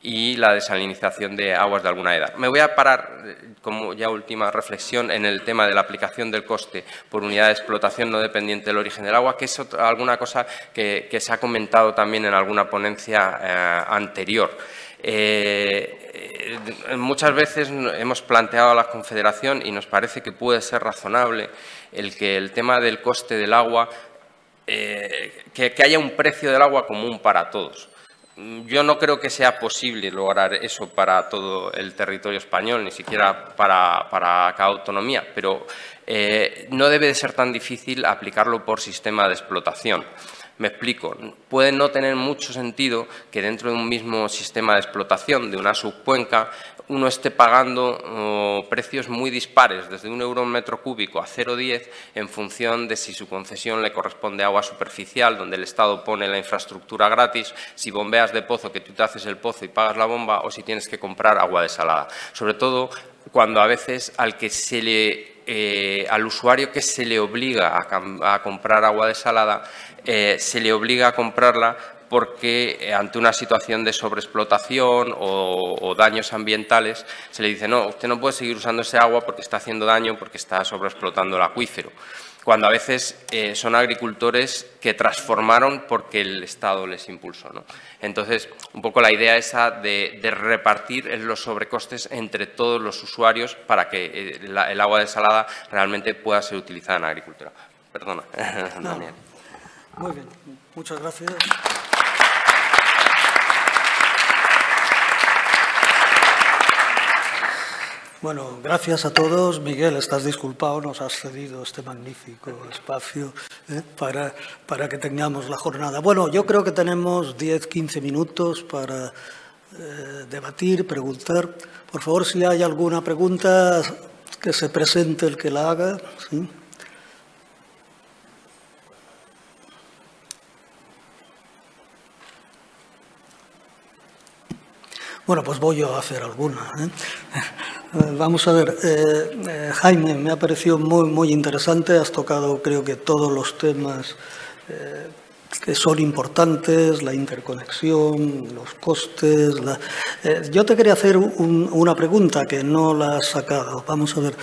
y la desalinización de aguas de alguna edad. Me voy a parar, como ya última reflexión, en el tema de la aplicación del coste por unidad de explotación no dependiente del origen del agua, que es alguna cosa que se ha comentado también en alguna ponencia anterior. Muchas veces hemos planteado a la Confederación y nos parece que puede ser razonable que el tema del coste del agua que haya un precio del agua común para todos. Yo no creo que sea posible lograr eso para todo el territorio español, ni siquiera para cada autonomía, pero no debe de ser tan difícil aplicarlo por sistema de explotación. Me explico. Puede no tener mucho sentido que dentro de un mismo sistema de explotación de una subcuenca uno esté pagando precios muy dispares, desde 1 euro un metro cúbico a 0,10 en función de si su concesión le corresponde a agua superficial, donde el Estado pone la infraestructura gratis, si bombeas de pozo, que tú te haces el pozo y pagas la bomba, o si tienes que comprar agua desalada. Sobre todo cuando a veces al usuario que se le obliga a comprar agua desalada, se le obliga a comprarla porque ante una situación de sobreexplotación o daños ambientales se le dice no, usted no puede seguir usando ese agua porque está haciendo daño, porque está sobreexplotando el acuífero. Cuando a veces son agricultores que transformaron porque el Estado les impulsó, ¿no? Entonces, un poco la idea esa de repartir los sobrecostes entre todos los usuarios para que el agua desalada realmente pueda ser utilizada en la agricultura. Perdona, Daniel. Muy bien, muchas gracias. Bueno, gracias a todos. Miguel, estás disculpado, nos has cedido este magnífico espacio para que tengamos la jornada. Bueno, yo creo que tenemos 10-15 minutos para debatir, preguntar. Por favor, si hay alguna pregunta, que se presente el que la haga. ¿Sí? Bueno, pues voy yo a hacer alguna. Vamos a ver, Jaime, me ha parecido muy interesante. Has tocado, creo que, todos los temas que son importantes, la interconexión, los costes. Yo te quería hacer una pregunta que no la has sacado. Vamos a ver,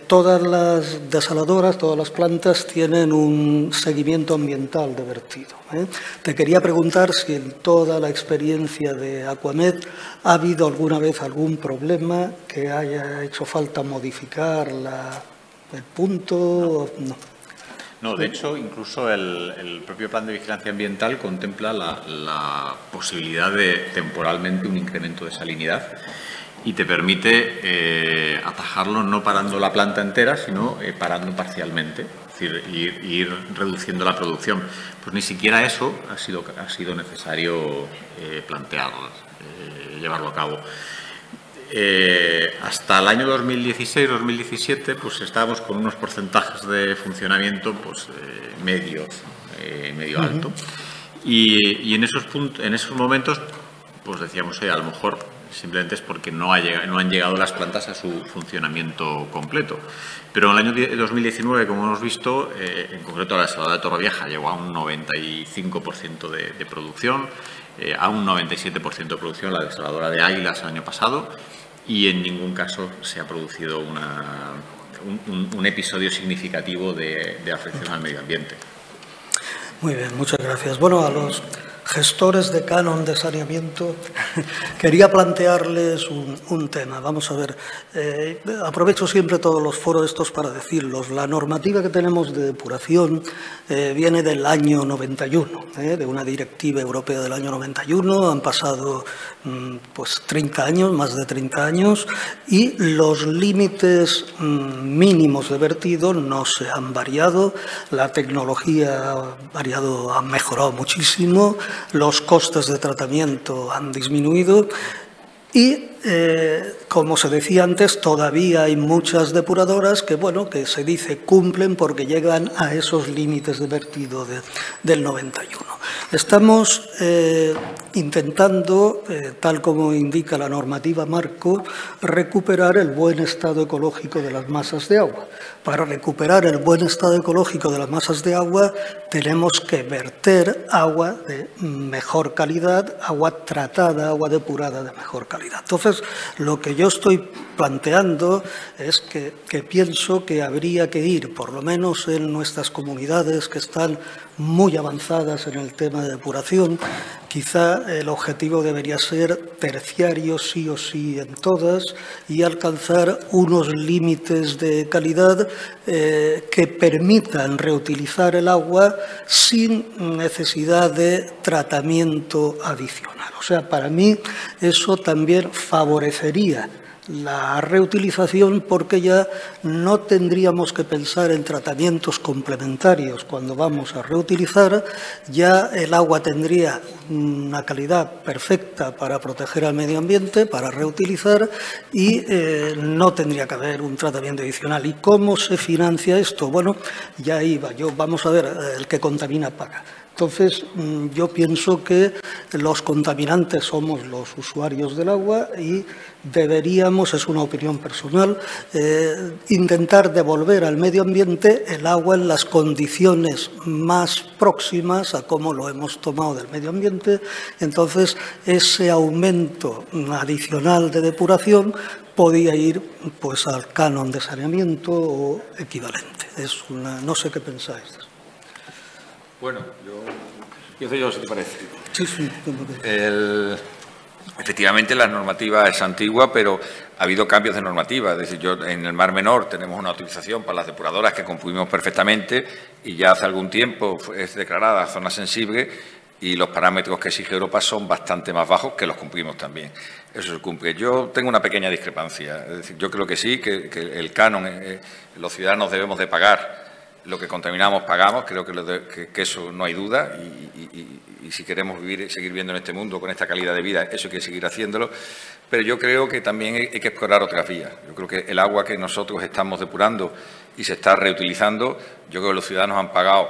todas las desaladoras, todas las plantas tienen un seguimiento ambiental de vertido. Te quería preguntar si en toda la experiencia de Aquamed ha habido alguna vez algún problema que haya hecho falta modificar el punto. No, de hecho, incluso el propio plan de vigilancia ambiental contempla la posibilidad de temporalmente un incremento de salinidad y te permite atajarlo no parando la planta entera, sino parando parcialmente, es decir, ir reduciendo la producción. Pues ni siquiera eso ha sido necesario plantearlo, llevarlo a cabo. Hasta el año 2016-2017 pues estábamos con unos porcentajes de funcionamiento pues medio alto y en esos momentos pues decíamos a lo mejor simplemente es porque no han llegado las plantas a su funcionamiento completo. Pero en el año 2019, como hemos visto, en concreto la desaladora de Torrevieja llegó a un 95% de producción, a un 97% de producción la desaladora de Águilas el año pasado, y en ningún caso se ha producido un episodio significativo de afección al medio ambiente. Muy bien, muchas gracias. Bueno, a los gestores de canon de saneamiento, quería plantearles un tema. Vamos a ver, aprovecho siempre todos los foros estos para decirlos. La normativa que tenemos de depuración viene del año 91, de una directiva europea del año 91. Han pasado pues 30 años, más de 30 años, y los límites mínimos de vertido no se han variado. La tecnología ha variado, ha mejorado muchísimo. Los costes de tratamiento han disminuido y, como se decía antes, todavía hay muchas depuradoras que, bueno, que se dice cumplen porque llegan a esos límites de vertido del 91. Estamos intentando, tal como indica la normativa marco, recuperar el buen estado ecológico de las masas de agua. Para recuperar el buen estado ecológico de las masas de agua tenemos que verter agua de mejor calidad, agua tratada, agua depurada de mejor calidad. Entonces, lo que yo estoy planteando es que pienso que habría que ir, por lo menos en nuestras comunidades que están muy avanzadas en el tema de depuración, quizá el objetivo debería ser terciario sí o sí en todas y alcanzar unos límites de calidad que permitan reutilizar el agua sin necesidad de tratamiento adicional. O sea, para mí eso también favorecería la reutilización porque ya no tendríamos que pensar en tratamientos complementarios cuando vamos a reutilizar, ya el agua tendría una calidad perfecta para proteger al medio ambiente, para reutilizar y no tendría que haber un tratamiento adicional. ¿Y cómo se financia esto? Bueno, ya iba yo, vamos a ver, el que contamina paga. Entonces, yo pienso que los contaminantes somos los usuarios del agua y deberíamos, es una opinión personal, intentar devolver al medio ambiente el agua en las condiciones más próximas a cómo lo hemos tomado del medio ambiente. Entonces, ese aumento adicional de depuración podía ir pues al canon de saneamiento o equivalente. No sé qué pensáis. Bueno, yo si te parece. Sí. Efectivamente, la normativa es antigua, pero ha habido cambios de normativa. Es decir, en el Mar Menor tenemos una autorización para las depuradoras que cumplimos perfectamente y ya hace algún tiempo es declarada zona sensible y los parámetros que exige Europa son bastante más bajos, que los cumplimos también. Eso se cumple. Yo tengo una pequeña discrepancia. Es decir, yo creo que sí, que el canon, los ciudadanos debemos de pagar. Lo que contaminamos pagamos, creo que eso no hay duda y si queremos seguir viviendo en este mundo con esta calidad de vida, eso hay que seguir haciéndolo. Pero yo creo que también hay que explorar otras vías. Yo creo que el agua que nosotros estamos depurando y se está reutilizando, yo creo que los ciudadanos han pagado,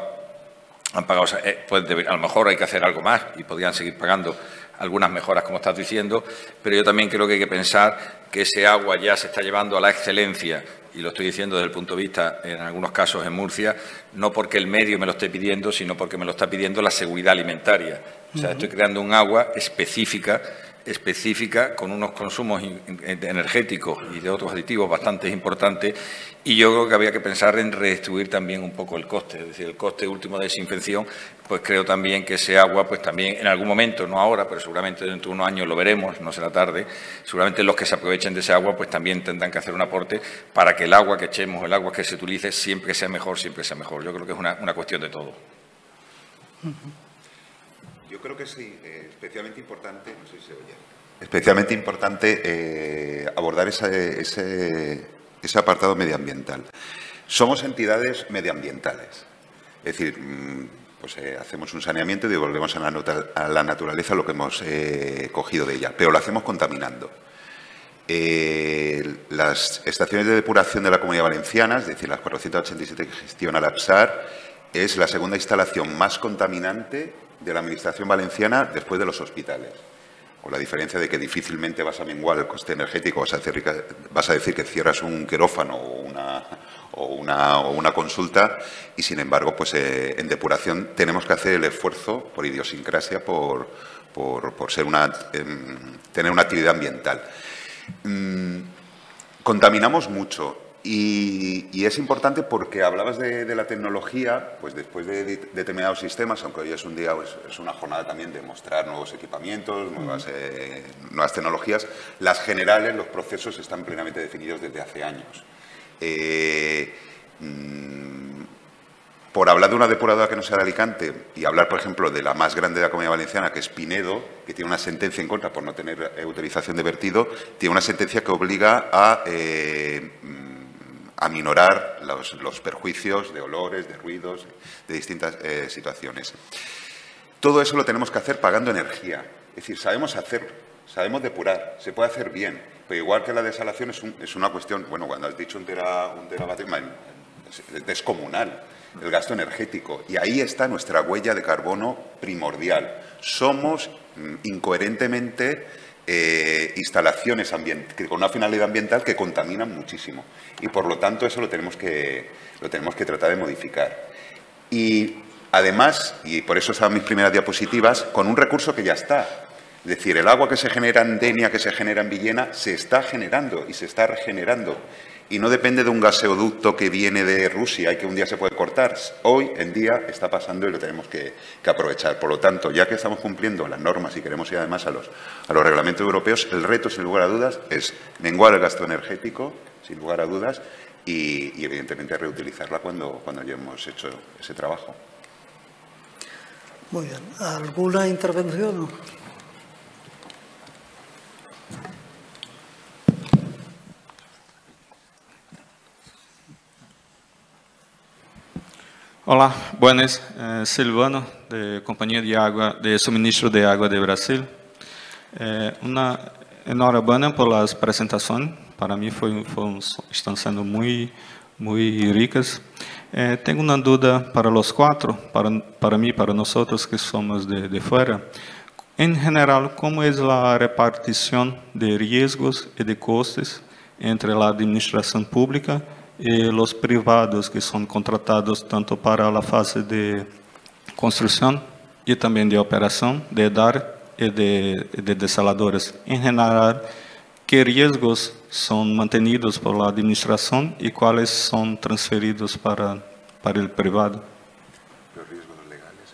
o sea, a lo mejor hay que hacer algo más y podrían seguir pagando algunas mejoras, como estás diciendo, pero yo también creo que hay que pensar que ese agua ya se está llevando a la excelencia, y lo estoy diciendo desde el punto de vista, en algunos casos en Murcia, no porque el medio me lo esté pidiendo, sino porque me lo está pidiendo la seguridad alimentaria. O sea, estoy creando un agua específica con unos consumos energéticos y de otros aditivos bastante importantes, y yo creo que había que pensar en redistribuir también un poco el coste, es decir, el coste último de desinfección, pues creo también que ese agua, pues también en algún momento, no ahora, pero seguramente dentro de unos años lo veremos, no será tarde, seguramente los que se aprovechen de ese agua, pues también tendrán que hacer un aporte para que el agua que echemos, el agua que se utilice, siempre sea mejor, siempre sea mejor. Yo creo que es una cuestión de todo. Yo creo que sí, especialmente importante, no sé si se oye, especialmente importante abordar ese apartado medioambiental. Somos entidades medioambientales, es decir, pues hacemos un saneamiento y devolvemos a la naturaleza lo que hemos cogido de ella, pero lo hacemos contaminando. Las estaciones de depuración de la Comunidad Valenciana, es decir, las 487 que gestiona la APSAR, es la segunda instalación más contaminante de la Administración valenciana después de los hospitales. con la diferencia de que difícilmente vas a menguar el coste energético, vas a decir que cierras un quirófano o una consulta y, sin embargo, pues en depuración tenemos que hacer el esfuerzo por idiosincrasia, por ser tener una actividad ambiental. Contaminamos mucho. Y es importante porque hablabas de la tecnología, pues después de determinados sistemas, aunque hoy es un día, es una jornada también de mostrar nuevos equipamientos, nuevas tecnologías, las generales, los procesos están plenamente definidos desde hace años. Por hablar de una depuradora que no sea de Alicante y hablar, por ejemplo, de la más grande de la Comunidad Valenciana, que es Pinedo, que tiene una sentencia en contra por no tener autorización de vertido, tiene una sentencia que obliga a aminorar los perjuicios de olores, de ruidos, de distintas situaciones. Todo eso lo tenemos que hacer pagando energía. Es decir, sabemos hacerlo, sabemos depurar, se puede hacer bien, pero igual que la desalación es una cuestión, bueno, cuando has dicho un teravatio, es descomunal el gasto energético. Y ahí está nuestra huella de carbono primordial. Somos incoherentemente instalaciones con una finalidad ambiental que contaminan muchísimo y, por lo tanto, eso lo tenemos que tratar de modificar. Y, además, y por eso estaban mis primeras diapositivas, con un recurso que ya está. Es decir, el agua que se genera en Denia, que se genera en Villena, se está generando y se está regenerando. Y no depende de un gaseoducto que viene de Rusia y que un día se puede cortar. Hoy en día está pasando y lo tenemos que aprovechar. Por lo tanto, ya que estamos cumpliendo las normas y queremos ir además a los reglamentos europeos, el reto, sin lugar a dudas, es menguar el gasto energético, sin lugar a dudas, y evidentemente reutilizarla cuando hayamos hecho ese trabajo. Muy bien. ¿Alguna intervención? Olá, buenas. Silvano, de Companhia de Suministro de Água de Brasil. Uma enhorabuena por las apresentações. Para mim estão sendo muito ricas. Tenho uma dúvida para os quatro, para mim, para nós outros que somos de fora. Em geral, como é a repartição de riscos e de custos entre a administração pública e os privados que são contratados tanto para a fase de construção e também de operação, de dar e de desaladoras? Em geral, que riscos são mantenidos por a administração e quais são transferidos para o privado? Los riesgos legales,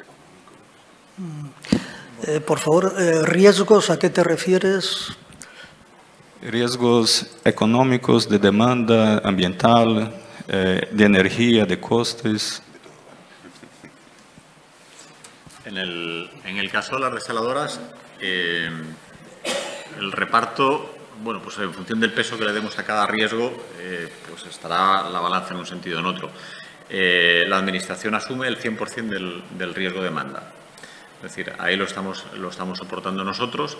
económicos. Por favor, riesgos, ¿a qué te refieres? Riesgos económicos, de demanda ambiental, de energía, de costes. En el caso de las desaladoras, el reparto, bueno, pues en función del peso que le demos a cada riesgo, pues estará la balanza en un sentido o en otro. La Administración asume el 100% del riesgo demanda. Es decir, ahí lo estamos soportando nosotros.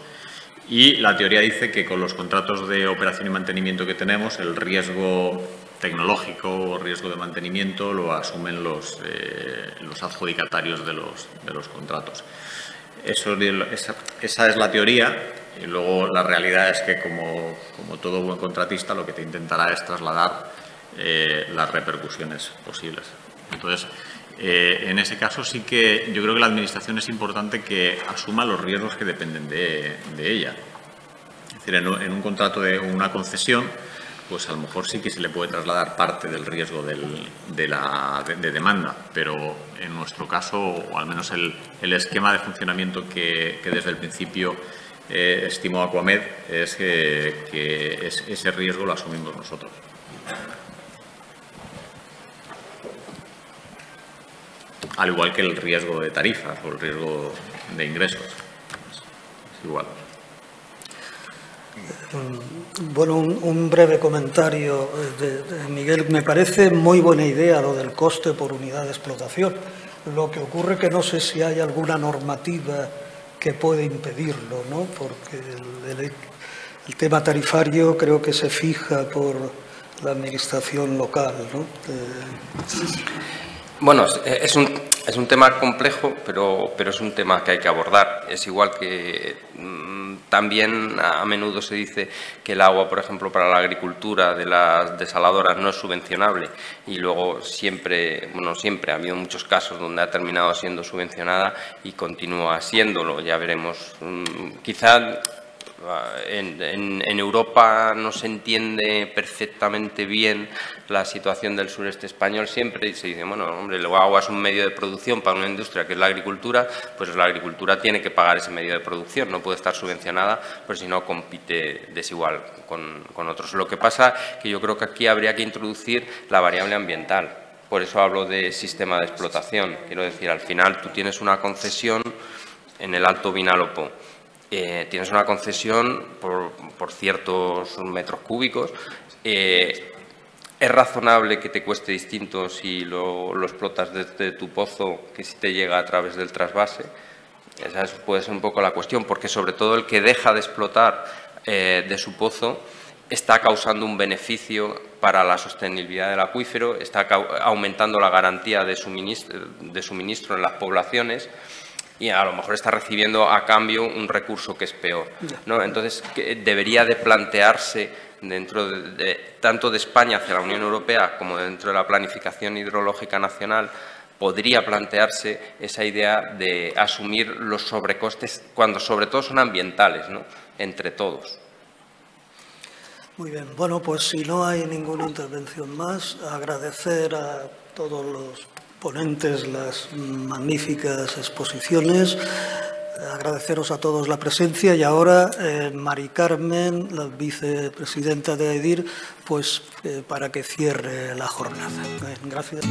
Y la teoría dice que con los contratos de operación y mantenimiento que tenemos, el riesgo tecnológico o riesgo de mantenimiento lo asumen los adjudicatarios de los contratos. Esa es la teoría, y luego la realidad es que, como todo buen contratista, lo que te intentará es trasladar las repercusiones posibles. Entonces, en ese caso sí que yo creo que la Administración es importante que asuma los riesgos que dependen de ella. Es decir, en un contrato de una concesión, pues a lo mejor sí que se le puede trasladar parte del riesgo de demanda, pero en nuestro caso, o al menos el esquema de funcionamiento que desde el principio estimó Aquamed, es que ese riesgo lo asumimos nosotros. Al igual que el riesgo de tarifas o el riesgo de ingresos. Es igual. Bueno, un breve comentario de Miguel. Me parece muy buena idea lo del coste por unidad de explotación. Lo que ocurre que no sé si hay alguna normativa que puede impedirlo, ¿no? Porque el tema tarifario creo que se fija por la administración local, ¿no? Bueno, es un tema complejo, pero es un tema que hay que abordar. Es igual que También a menudo se dice que el agua, por ejemplo, para la agricultura de las desaladoras no es subvencionable y luego siempre ha habido muchos casos donde ha terminado siendo subvencionada y continúa siéndolo. Ya veremos. Quizá en Europa no se entiende perfectamente bien la situación del sureste español siempre y se dice, bueno, hombre, el agua es un medio de producción para una industria que es la agricultura, pues la agricultura tiene que pagar ese medio de producción, no puede estar subvencionada, pues si no compite desigual con otros. Lo que pasa que yo creo que aquí habría que introducir la variable ambiental. Por eso hablo de sistema de explotación. Quiero decir, al final tú tienes una concesión en el Alto Vinalopó. Tienes una concesión por ciertos metros cúbicos. Es razonable que te cueste distinto si lo explotas desde tu pozo que si te llega a través del trasvase. Esa puede ser un poco la cuestión, porque sobre todo el que deja de explotar de su pozo está causando un beneficio para la sostenibilidad del acuífero, está aumentando la garantía de suministro en las poblaciones y a lo mejor está recibiendo a cambio un recurso que es peor, ¿no? Entonces, debería de plantearse dentro tanto de España hacia la Unión Europea como dentro de la planificación hidrológica nacional, podría plantearse esa idea de asumir los sobrecostes cuando sobre todo son ambientales, ¿no? Entre todos. Muy bien. Bueno, pues si no hay ninguna intervención más, agradecer a todos los ponentes las magníficas exposiciones, agradeceros a todos la presencia y ahora Mari Carmen, la vicepresidenta de AEDIR, pues para que cierre la jornada. Gracias.